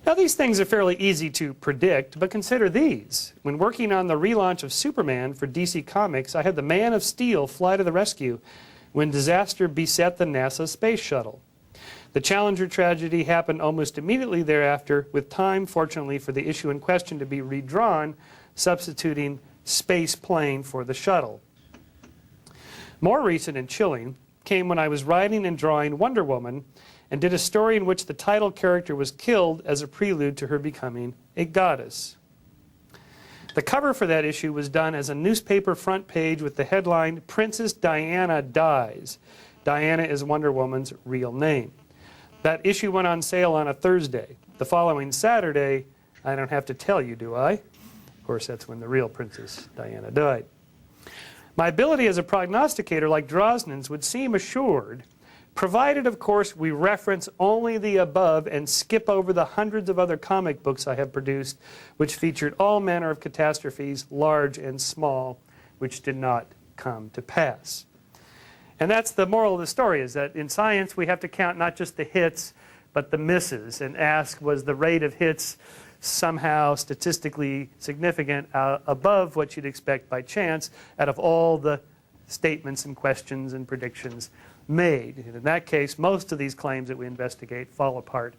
Now, these things are fairly easy to predict, but consider these. When working on the relaunch of Superman for DC Comics, I had the Man of Steel fly to the rescue when disaster beset the NASA space shuttle. The Challenger tragedy happened almost immediately thereafter, with time, fortunately, for the issue in question to be redrawn, substituting space plane for the shuttle. More recent and chilling came when I was writing and drawing Wonder Woman and did a story in which the title character was killed as a prelude to her becoming a goddess. The cover for that issue was done as a newspaper front page with the headline, Princess Diana Dies. Diana is Wonder Woman's real name. That issue went on sale on a Thursday. The following Saturday, I don't have to tell you, do I? Of course, that's when the real Princess Diana died. My ability as a prognosticator like Drosnin's would seem assured, provided, of course, we reference only the above and skip over the hundreds of other comic books I have produced, which featured all manner of catastrophes, large and small, which did not come to pass. And that's the moral of the story, is that in science we have to count not just the hits, but the misses, and ask, was the rate of hits somehow statistically significant above what you'd expect by chance out of all the statements and questions and predictions made. And in that case, most of these claims that we investigate fall apart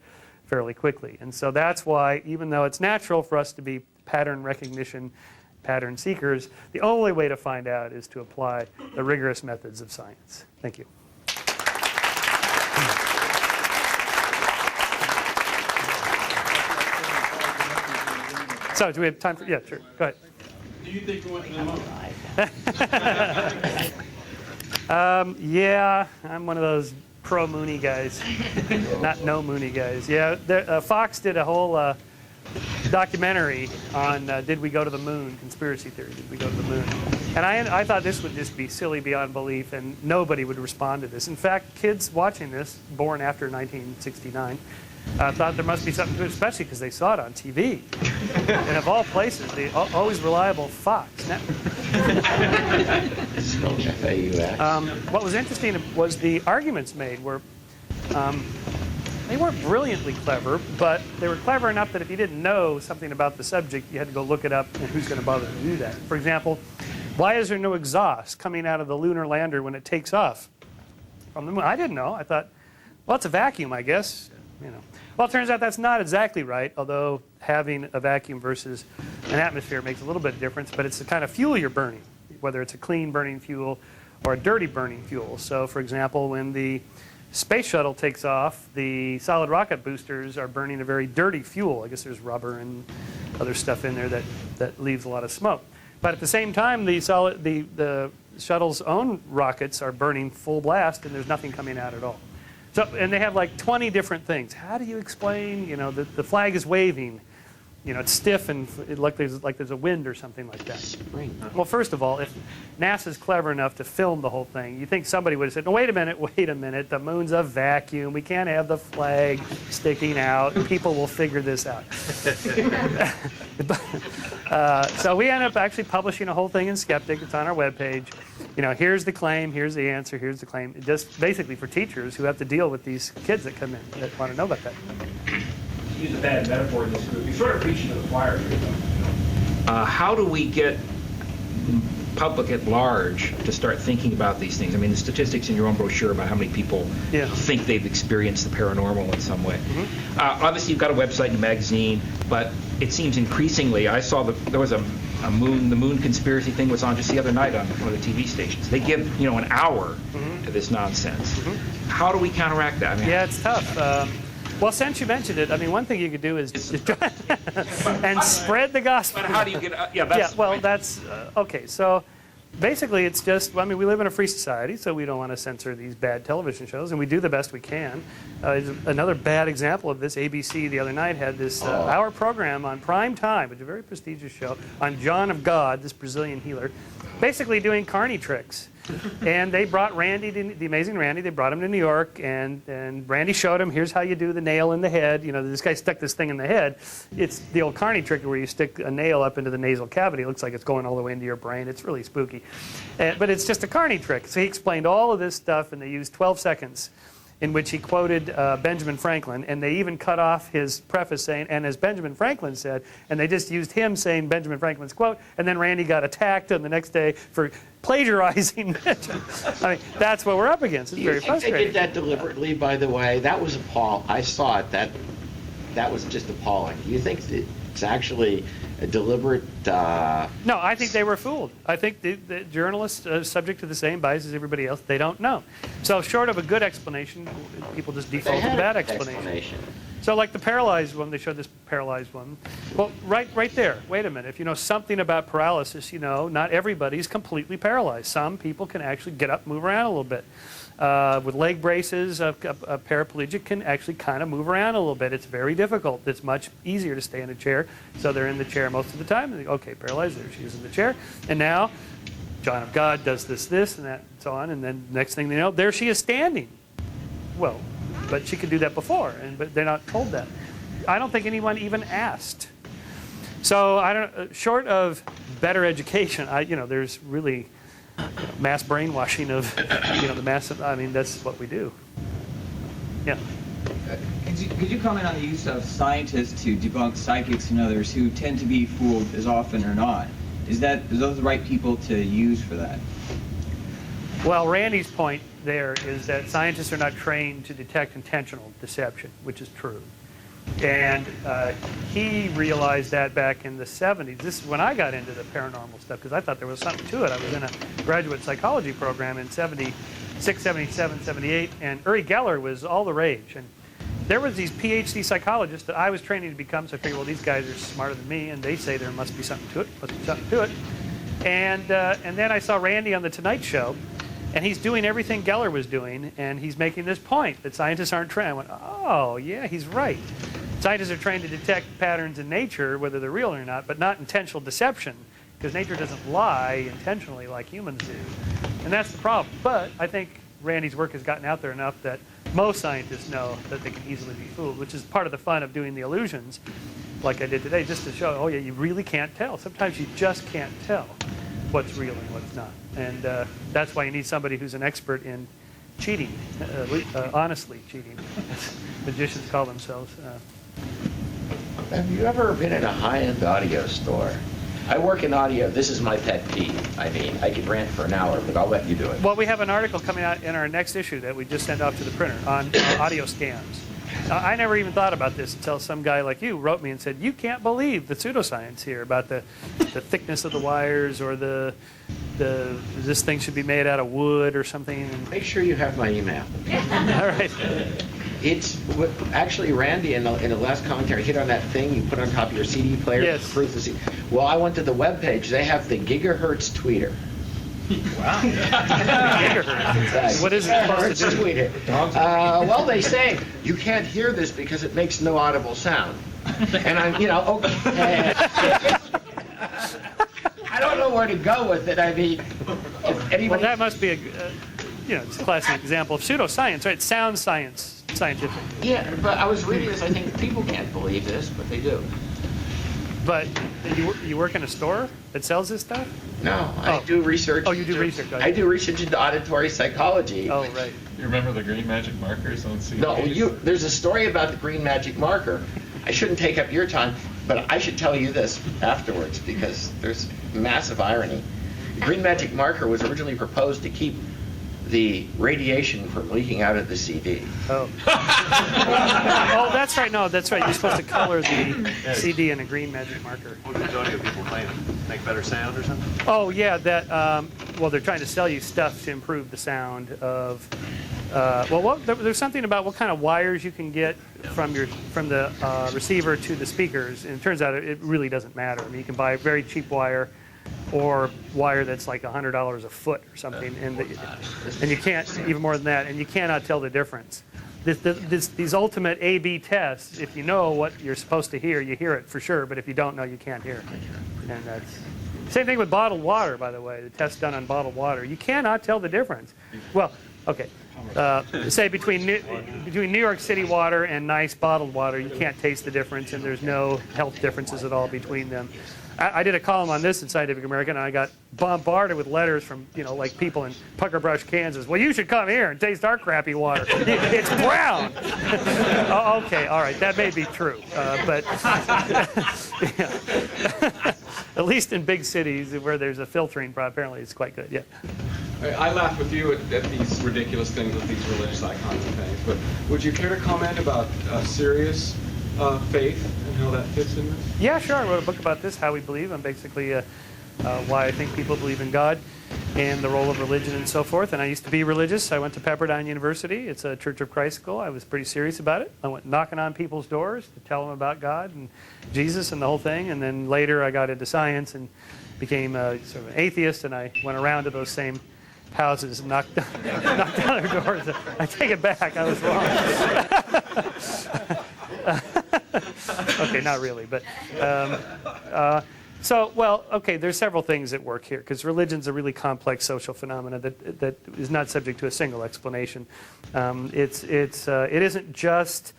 fairly quickly. And so that's why, even though it's natural for us to be pattern recognition, pattern seekers, the only way to find out is to apply the rigorous methods of science. Thank you. So, do we have time for, yeah, sure, go ahead. Do you think we went to the moon? Yeah, I'm one of those pro-Mooney guys, not no-Mooney guys. Yeah, Fox did a whole documentary on did we go to the moon, conspiracy theory, did we go to the moon? And I thought this would just be silly beyond belief, and nobody would respond to this. In fact, kids watching this, born after 1969, thought there must be something to it, especially because they saw it on TV. And of all places, the always reliable Fox network. What was interesting was the arguments made were, they weren't brilliantly clever, but they were clever enough that if you didn't know something about the subject, you had to go look it up, and who's going to bother to do that? For example, why is there no exhaust coming out of the lunar lander when it takes off from the moon? I didn't know. I thought, well, it's a vacuum, I guess. You know. Well, it turns out that's not exactly right, although having a vacuum versus an atmosphere makes a little bit of difference, but it's the kind of fuel you're burning, whether it's a clean burning fuel or a dirty burning fuel. So, for example, when the space shuttle takes off, the solid rocket boosters are burning a very dirty fuel. I guess there's rubber and other stuff in there that leaves a lot of smoke. But at the same time, the shuttle's own rockets are burning full blast, and there's nothing coming out at all. So, and they have like 20 different things. How do you explain, you know, the flag is waving, you know, it's stiff and like there's a wind or something like that. Spring. Well, first of all, if NASA's clever enough to film the whole thing, you think somebody would have said, no, wait a minute, the moon's a vacuum. We can't have the flag sticking out. People will figure this out. So we end up actually publishing a whole thing in Skeptic. It's on our webpage. You know, here's the claim, here's the answer, here's the claim. Just basically for teachers who have to deal with these kids that come in that want to know about that. To use a bad metaphor in this group, you're sort of preaching to the choir here, though. How do we get public at large to start thinking about these things? I mean, the statistics in your own brochure about how many people think they've experienced the paranormal in some way. Mm-hmm. Obviously, you've got a website and a magazine, but it seems increasingly, I saw that there was the moon conspiracy thing was on just the other night on one of the TV stations. They give, you know, an hour to this nonsense. Mm-hmm. How do we counteract that? I mean, yeah, it's tough. Well, since you mentioned it, I mean, one thing you could do is try and spread the gospel. But how do you get? That's okay. So basically, it's just. I mean, we live in a free society, so we don't want to censor these bad television shows, and we do the best we can. Another bad example of this: ABC the other night had this hour program on prime time, which is a very prestigious show, on John of God, this Brazilian healer, basically doing carny tricks. And they brought Randi, the amazing Randi, they brought him to New York, and Randi showed him, here's how you do the nail in the head. You know, this guy stuck this thing in the head. It's the old Carney trick where you stick a nail up into the nasal cavity. It looks like it's going all the way into your brain. It's really spooky. But it's just a Carney trick. So he explained all of this stuff, and they used 12 seconds in which he quoted Benjamin Franklin, and they even cut off his preface saying, and as Benjamin Franklin said, and they just used him saying Benjamin Franklin's quote, and then Randi got attacked on the next day for plagiarizing Benjamin. I mean, that's what we're up against. It's very frustrating. They did that deliberately, by the way. That was appalling. I saw it. That was just appalling. Do you think it's actually a deliberate... No, I think they were fooled. I think the journalists are subject to the same bias as everybody else. They don't know. So short of a good explanation, people just default to bad explanation. So like the paralyzed one, they showed this paralyzed one. Well, right there, wait a minute. If you know something about paralysis, you know not everybody's completely paralyzed. Some people can actually get up, move around a little bit. With leg braces, a paraplegic can actually kind of move around a little bit. It's very difficult. It's much easier to stay in a chair. So they're in the chair most of the time. And they go, okay, paralyzed, there she is in the chair. And now, John of God does this, and that, and so on. And then next thing they know, there she is standing. Well, but she could do that before, but they're not told that. I don't think anyone even asked. So I don't. Short of better education, there's really mass brainwashing of, the massive. I mean, that's what we do. Yeah. Could you comment on the use of scientists to debunk psychics and others who tend to be fooled as often or not? Is those the right people to use for that? Well, Randi's point there is that scientists are not trained to detect intentional deception, which is true. And he realized that back in the 70s. This is when I got into the paranormal stuff, because I thought there was something to it. I was in a graduate psychology program in 76, 77, 78, and Uri Geller was all the rage. And there was these PhD psychologists that I was training to become, so I figured, well, these guys are smarter than me, and they say there must be something to it, And then I saw Randi on The Tonight Show, and he's doing everything Geller was doing, and he's making this point that scientists aren't trained. I went, oh, yeah, he's right. Scientists are trained to detect patterns in nature, whether they're real or not, but not intentional deception, because nature doesn't lie intentionally like humans do. And that's the problem. But I think Randi's work has gotten out there enough that most scientists know that they can easily be fooled, which is part of the fun of doing the illusions, like I did today, just to show, oh, yeah, you really can't tell. Sometimes you just can't tell what's real and what's not. And that's why you need somebody who's an expert in cheating, honestly cheating. Magicians call themselves. Have you ever been in a high-end audio store? I work in audio. This is my pet peeve. I mean, I could rant for an hour, but I'll let you do it. Well, we have an article coming out in our next issue that we just sent off to the printer on audio scams. I never even thought about this until some guy like you wrote me and said, you can't believe the pseudoscience here about the thickness of the wires, or this thing should be made out of wood or something. And make sure you have my email. All right. It's actually Randi in the last commentary hit on that thing you put on top of your CD player. Yes. Well, I went to the webpage. They have the gigahertz tweeter. Wow. Gigahertz. What is it supposed to do? Tweeter. Well, they say you can't hear this because it makes no audible sound. And I'm, okay. I don't know where to go with it. I mean, if anybody... Well, that must be it's a classic example of pseudoscience, right? It sounds scientific. Yeah, but I was reading this. I think people can't believe this, but they do. But you work in a store that sells this stuff? No, I do research. Oh, you do research. I do research into auditory psychology. Oh, right. You remember the green magic markers on CDs? No, there's a story about the green magic marker. I shouldn't take up your time, but I should tell you this afterwards because there's massive irony. The green magic marker was originally proposed to keep the radiation from leaking out of the CD. Oh. Oh, that's right. No, that's right. You're supposed to color the CD in a green magic marker. What do the audio people claim? Make better sound or something? Oh, yeah. That. Well, they're trying to sell you stuff to improve the sound of. There's something about what kind of wires you can get from the receiver to the speakers, and it turns out it really doesn't matter. I mean, you can buy a very cheap wire, or wire that's like $100 a foot or something, and you can't, even more than that, and you cannot tell the difference. These ultimate A/B tests, if you know what you're supposed to hear, you hear it for sure, but if you don't know, you can't hear it. And Same thing with bottled water, by the way, the test done on bottled water. You cannot tell the difference. Well, okay. Say between New York City water and nice bottled water, you can't taste the difference, and there's no health differences at all between them. I did a column on this in Scientific American, and I got bombarded with letters from, like people in Pucker Brush, Kansas. Well, you should come here and taste our crappy water. It's brown. Oh, okay, all right, that may be true, but at least in big cities where there's a filtering problem, apparently it's quite good. Yeah. I laugh with you at these ridiculous things with these religious icons and things, but would you care to comment about serious faith and how that fits in this? Yeah, sure. I wrote a book about this, How We Believe, and basically why I think people believe in God and the role of religion and so forth. And I used to be religious. I went to Pepperdine University. It's a Church of Christ school. I was pretty serious about it. I went knocking on people's doors to tell them about God and Jesus and the whole thing. And then later I got into science and became sort of an atheist, and I went around to those same houses and knocked on their doors. I take it back. I was wrong. Okay, not really, but okay, there's several things at work here, because religion's a really complex social phenomena that is not subject to a single explanation. It isn't just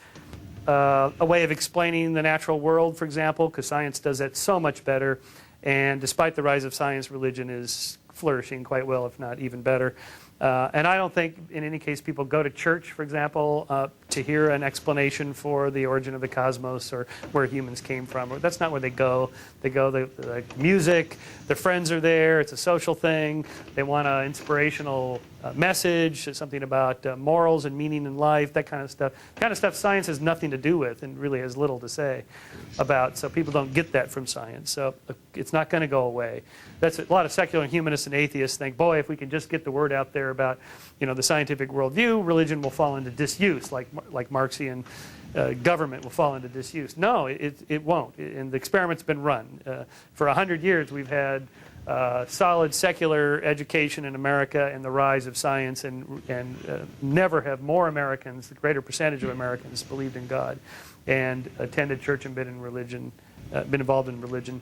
a way of explaining the natural world, for example, because science does that so much better, and despite the rise of science, religion is flourishing quite well, if not even better. And I don't think, in any case, people go to church, for example, to hear an explanation for the origin of the cosmos or where humans came from. That's not where they go. They go, the music, their friends are there, it's a social thing. They want an inspirational message, something about morals and meaning in life, that kind of stuff. Kind of stuff science has nothing to do with and really has little to say about, so people don't get that from science. So it's not going to go away. That's a lot of secular humanists and atheists think, boy, if we can just get the word out there about, the scientific worldview, religion will fall into disuse, like Marxian government will fall into disuse. No, it won't. And the experiment's been run. For 100 years, we've had solid secular education in America and the rise of science, and never have more Americans, the greater percentage of Americans, believed in God and attended church and been involved in religion.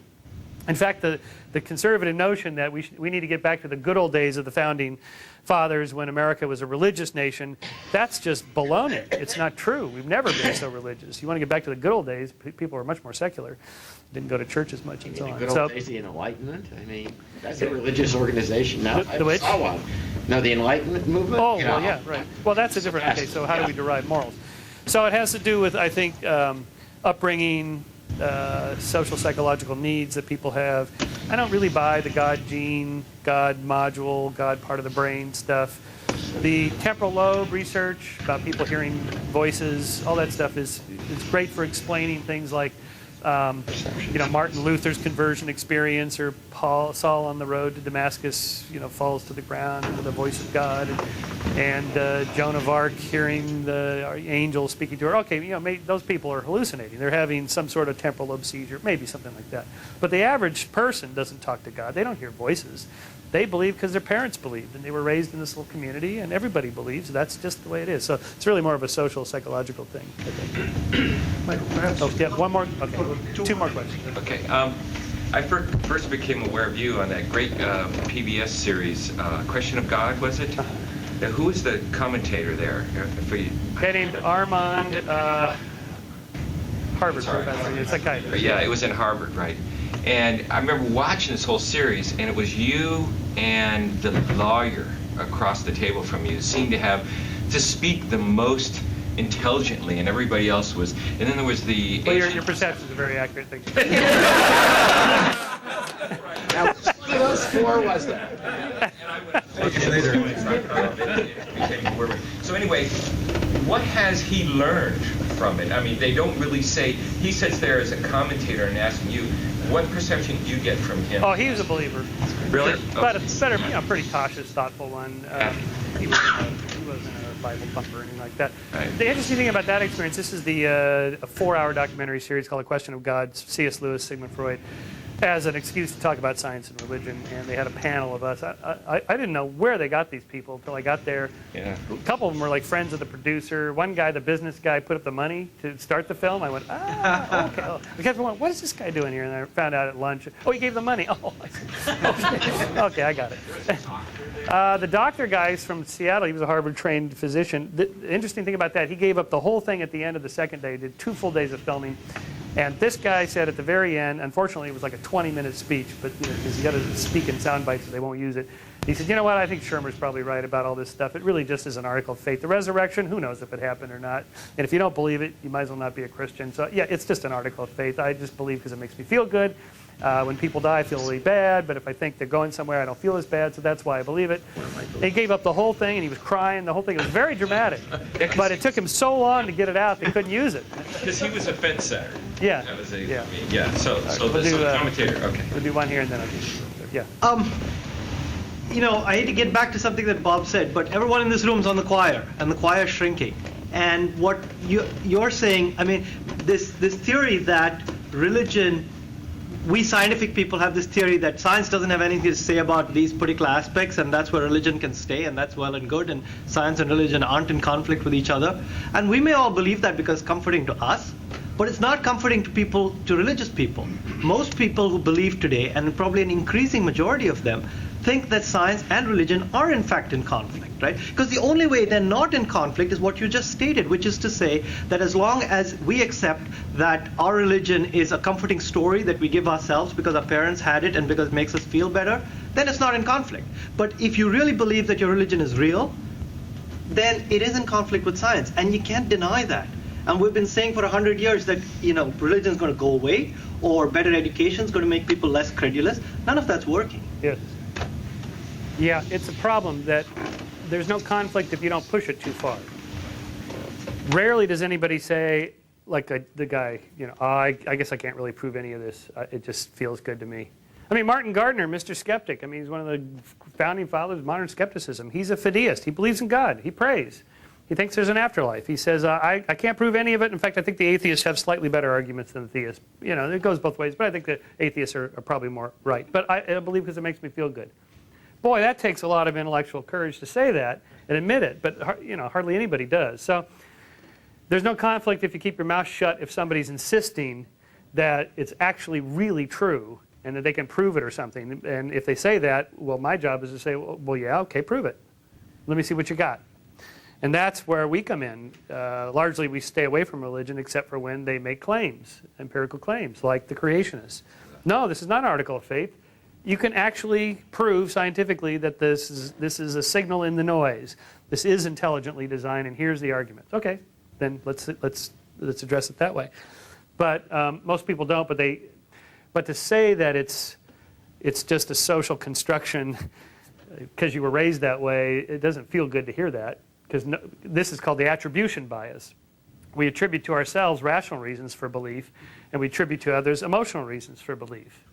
In fact, the conservative notion that we need to get back to the good old days of the founding fathers when America was a religious nation, that's just baloney. It's not true. We've never been so religious. You want to get back to the good old days, people were much more secular, didn't go to church as much and so on. The good old days, the Enlightenment? I mean, that's a religious organization now. The which? I saw one. No, the Enlightenment movement? Oh, well, yeah, right. Well, that's a different, okay, so how do we derive morals? So it has to do with, I think, upbringing, social psychological needs that people have. I don't really buy the God gene, God module, God part of the brain stuff. The temporal lobe research about people hearing voices, all that stuff is great for explaining things like Martin Luther's conversion experience, or Saul on the road to Damascus, falls to the ground under the voice of God, and Joan of Arc hearing the angel speaking to her. Okay, those people are hallucinating. They're having some sort of temporal lobe seizure, maybe something like that. But the average person doesn't talk to God. They don't hear voices. They believe because their parents believed, and they were raised in this little community, and everybody believes. That's just the way it is. So it's really more of a social, psychological thing, I think. Michael, perhaps. Oh, yeah, one more. Okay, two more questions. Okay. I first became aware of you on that great PBS series, Question of God, was it? Who was the commentator there? For you? A guy named Armand, Harvard professor, a psychiatrist. Yeah, it was in Harvard, right? And I remember watching this whole series, and it was you and the lawyer across the table from you seemed to speak the most intelligently, and everybody else was. And then there was the. Well, your perception is a very accurate thing. Now, which one of those four was that? So anyway, what has he learned from it? I mean, they don't really say. He sits there as a commentator and asking you, what perception do you get from him? Oh, he was a believer. Really? But a better, pretty cautious, thoughtful one. He wasn't a Bible thumper or anything like that. Right. The interesting thing about that experience, this is a 4-hour documentary series called A Question of God, C.S. Lewis, Sigmund Freud. as an excuse to talk about science and religion, and they had a panel of us. I didn't know where they got these people until I got there. Yeah. A couple of them were like friends of the producer. One guy, the business guy, put up the money to start the film. I went, okay. Oh. The guys were going, what is this guy doing here? And I found out at lunch, oh, he gave the money. Oh, I see. Okay, I got it. The doctor guy's from Seattle. He was a Harvard-trained physician. The interesting thing about that, he gave up the whole thing at the end of the second day, did 2 full days of filming. And this guy said at the very end, unfortunately it was like a 20-minute speech, but because you got to speak in sound bites so they won't use it. He said, you know what, I think Shermer's probably right about all this stuff. It really just is an article of faith. The resurrection, who knows if it happened or not. And if you don't believe it, you might as well not be a Christian. So yeah, it's just an article of faith. I just believe because it makes me feel good. When people die, I feel really bad, but if I think they're going somewhere, I don't feel as bad, so that's why I believe it. He gave up the whole thing, and he was crying. The whole thing was very dramatic. But it took him so long to get it out, they couldn't use it. Because he was a fence setter. Yeah. That was a, Yeah. yeah. So the commentator. Okay. We'll do one here, and then I'll do. Yeah. You know, I hate to get back to something that Bob said, but everyone in this room is on the choir, and the choir is shrinking. And what you're saying, I mean, this theory that religion, we scientific people have this theory that science doesn't have anything to say about these particular aspects, and that's where religion can stay, and that's well and good, and science and religion aren't in conflict with each other. And we may all believe that because it's comforting to us, but it's not comforting to people, to religious people. Most people who believe today, and probably an increasing majority of them, think that science and religion are in fact in conflict, right? Because the only way they're not in conflict is what you just stated, which is to say that as long as we accept that our religion is a comforting story that we give ourselves because our parents had it and because it makes us feel better, then it's not in conflict. But if you really believe that your religion is real, then it is in conflict with science, and you can't deny that. And we've been saying for 100 years that, you know, religion is going to go away, or better education is going to make people less credulous. None of that's working. Yes. Yeah, it's a problem that there's no conflict if you don't push it too far. Rarely does anybody say, like the guy, you know, I guess I can't really prove any of this. It just feels good to me. I mean, Martin Gardner, Mr. Skeptic, I mean, he's one of the founding fathers of modern skepticism. He's a fideist. He believes in God. He prays. He thinks there's an afterlife. He says, I can't prove any of it. In fact, I think the atheists have slightly better arguments than the theists. You know, it goes both ways, but I think the atheists are probably more right. But I believe because it makes me feel good. Boy, that takes a lot of intellectual courage to say that and admit it, but you know, hardly anybody does. So there's no conflict if you keep your mouth shut if somebody's insisting that it's actually really true and that they can prove it or something. And if they say that, well, my job is to say, well, yeah, okay, prove it. Let me see what you got. And that's where we come in. Largely, we stay away from religion except for when they make claims, empirical claims, like the creationists. No, this is not an article of faith. You can actually prove scientifically that this is a signal in the noise. This is intelligently designed, and here's the argument. Okay, then let's address it that way. But most people don't. But to say that it's just a social construction because you were raised that way, it doesn't feel good to hear that. Because this is called the attribution bias. We attribute to ourselves rational reasons for belief, and we attribute to others emotional reasons for belief.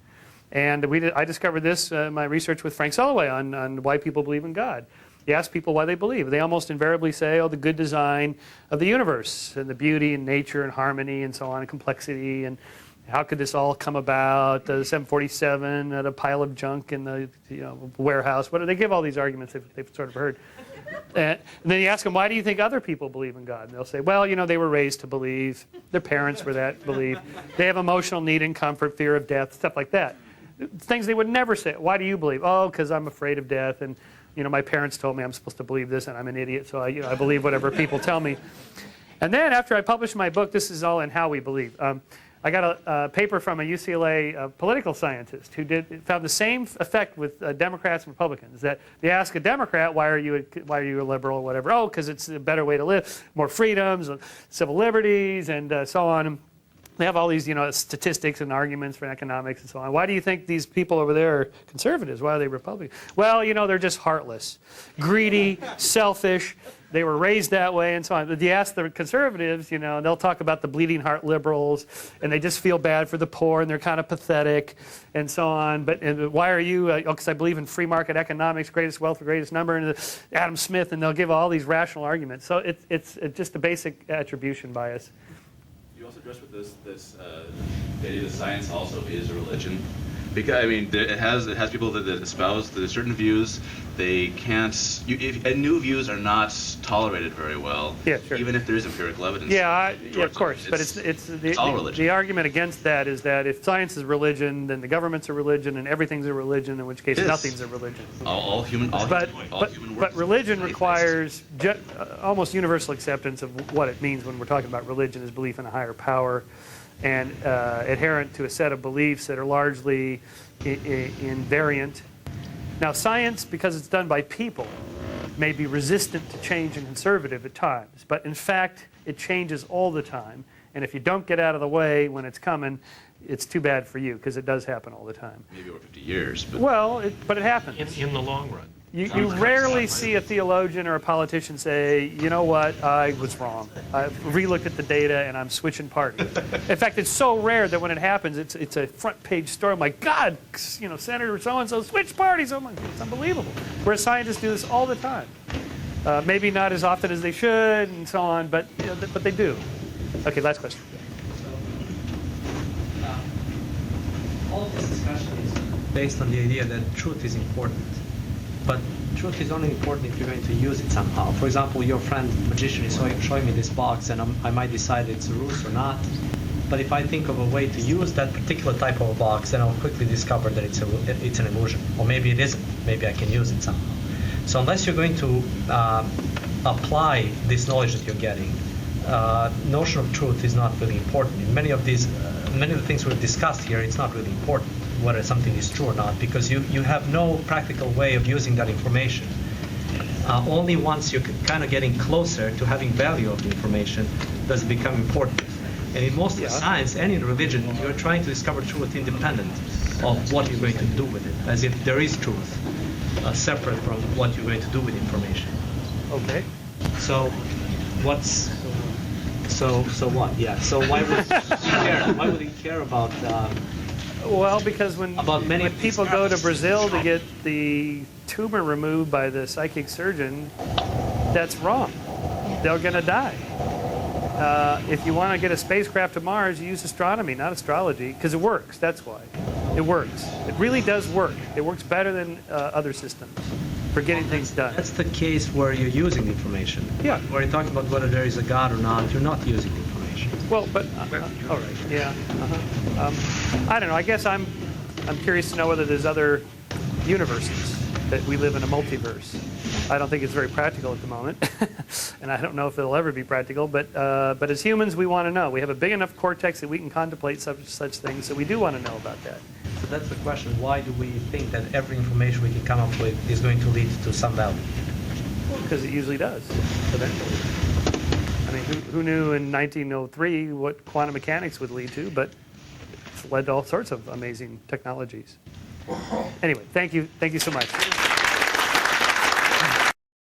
And I discovered this in my research with Frank Soloway on why people believe in God. You ask people why they believe. They almost invariably say, oh, the good design of the universe, and the beauty and nature and harmony and so on, and complexity, and how could this all come about, the 747 at a pile of junk in the warehouse. They give all these arguments they've sort of heard. And then you ask them, why do you think other people believe in God? And they'll say, well, they were raised to believe. Their parents were that belief. They have emotional need and comfort, fear of death, stuff like that. Things they would never say. Why do you believe? Oh, because I'm afraid of death, and my parents told me I'm supposed to believe this, and I'm an idiot, so I believe whatever people tell me. And then after I published my book, this is all in How We Believe. I got a paper from a UCLA political scientist who found the same effect with Democrats and Republicans. That they ask a Democrat, why are you a liberal or whatever? Oh, because it's a better way to live, more freedoms, civil liberties, and so on. They have all these, statistics and arguments for economics and so on. Why do you think these people over there are conservatives? Why are they Republicans? Well, they're just heartless, greedy, selfish. They were raised that way and so on. But you ask the conservatives, they'll talk about the bleeding heart liberals, and they just feel bad for the poor, and they're kind of pathetic and so on. But why are you? Because I believe in free market economics, greatest wealth, the greatest number, and Adam Smith, and they'll give all these rational arguments. So it's just a basic attribution bias. You also address with this idea that science also is a religion. Because I mean, it has people that espouse that certain views they can't. And new views are not tolerated very well. Yeah, sure. Even if there is empirical evidence. Yeah, of course. But it's all religion. The argument against that is that if science is religion, then the government's a religion, and everything's a religion. In which case, nothing's a religion. All human. But religion requires almost universal acceptance of what it means when we're talking about religion as belief in a higher power, and adherent to a set of beliefs that are largely invariant. Now, science, because it's done by people, may be resistant to change and conservative at times, but in fact, it changes all the time. And if you don't get out of the way when it's coming, it's too bad for you, because it does happen all the time. Maybe over 50 years. But well, but it happens. In the long run. You rarely see a theologian or a politician say, you know what, I was wrong. I've re-looked at the data and I'm switching parties. In fact, it's so rare that when it happens, it's a front page story. My God, Senator so-and-so switched parties. Oh my God, it's unbelievable. Whereas scientists do this all the time. Maybe not as often as they should and so on, but they do. Okay, last question. All of this discussion is based on the idea that truth is important. But truth is only important if you're going to use it somehow. For example, your friend magician is showing me this box, and I might decide it's a ruse or not. But if I think of a way to use that particular type of a box, then I'll quickly discover that it's an illusion. Or maybe it isn't. Maybe I can use it somehow. So unless you're going to apply this knowledge that you're getting, notion of truth is not really important. In many of the things we've discussed here, it's not really important whether something is true or not, because you have no practical way of using that information. Only once you're kind of getting closer to having value of the information does it become important. And in most of science, any religion, you're trying to discover truth independent of what you're going to do with it, as if there is truth separate from what you're going to do with information. Okay. So what? Yeah. So why would he care? Why would he care about? Well, because when people go to Brazil to get the tumor removed by the psychic surgeon, that's wrong. They're going to die. If you want to get a spacecraft to Mars, you use astronomy, not astrology, because it works. That's why. It works. It really does work. It works better than other systems for getting things done. That's the case where you're using the information. Yeah. Where you're talking about whether there is a God or not, you're not using the information. Well, but all right, yeah. I don't know. I guess I'm curious to know whether there's other universes, that we live in a multiverse. I don't think it's very practical at the moment, and I don't know if it'll ever be practical. But as humans, we want to know. We have a big enough cortex that we can contemplate such things. So we do want to know about that. So that's the question. Why do we think that every information we can come up with is going to lead to some value? Well, because it usually does, eventually. I mean, who knew in 1903 what quantum mechanics would lead to, but it's led to all sorts of amazing technologies. Anyway, thank you so much.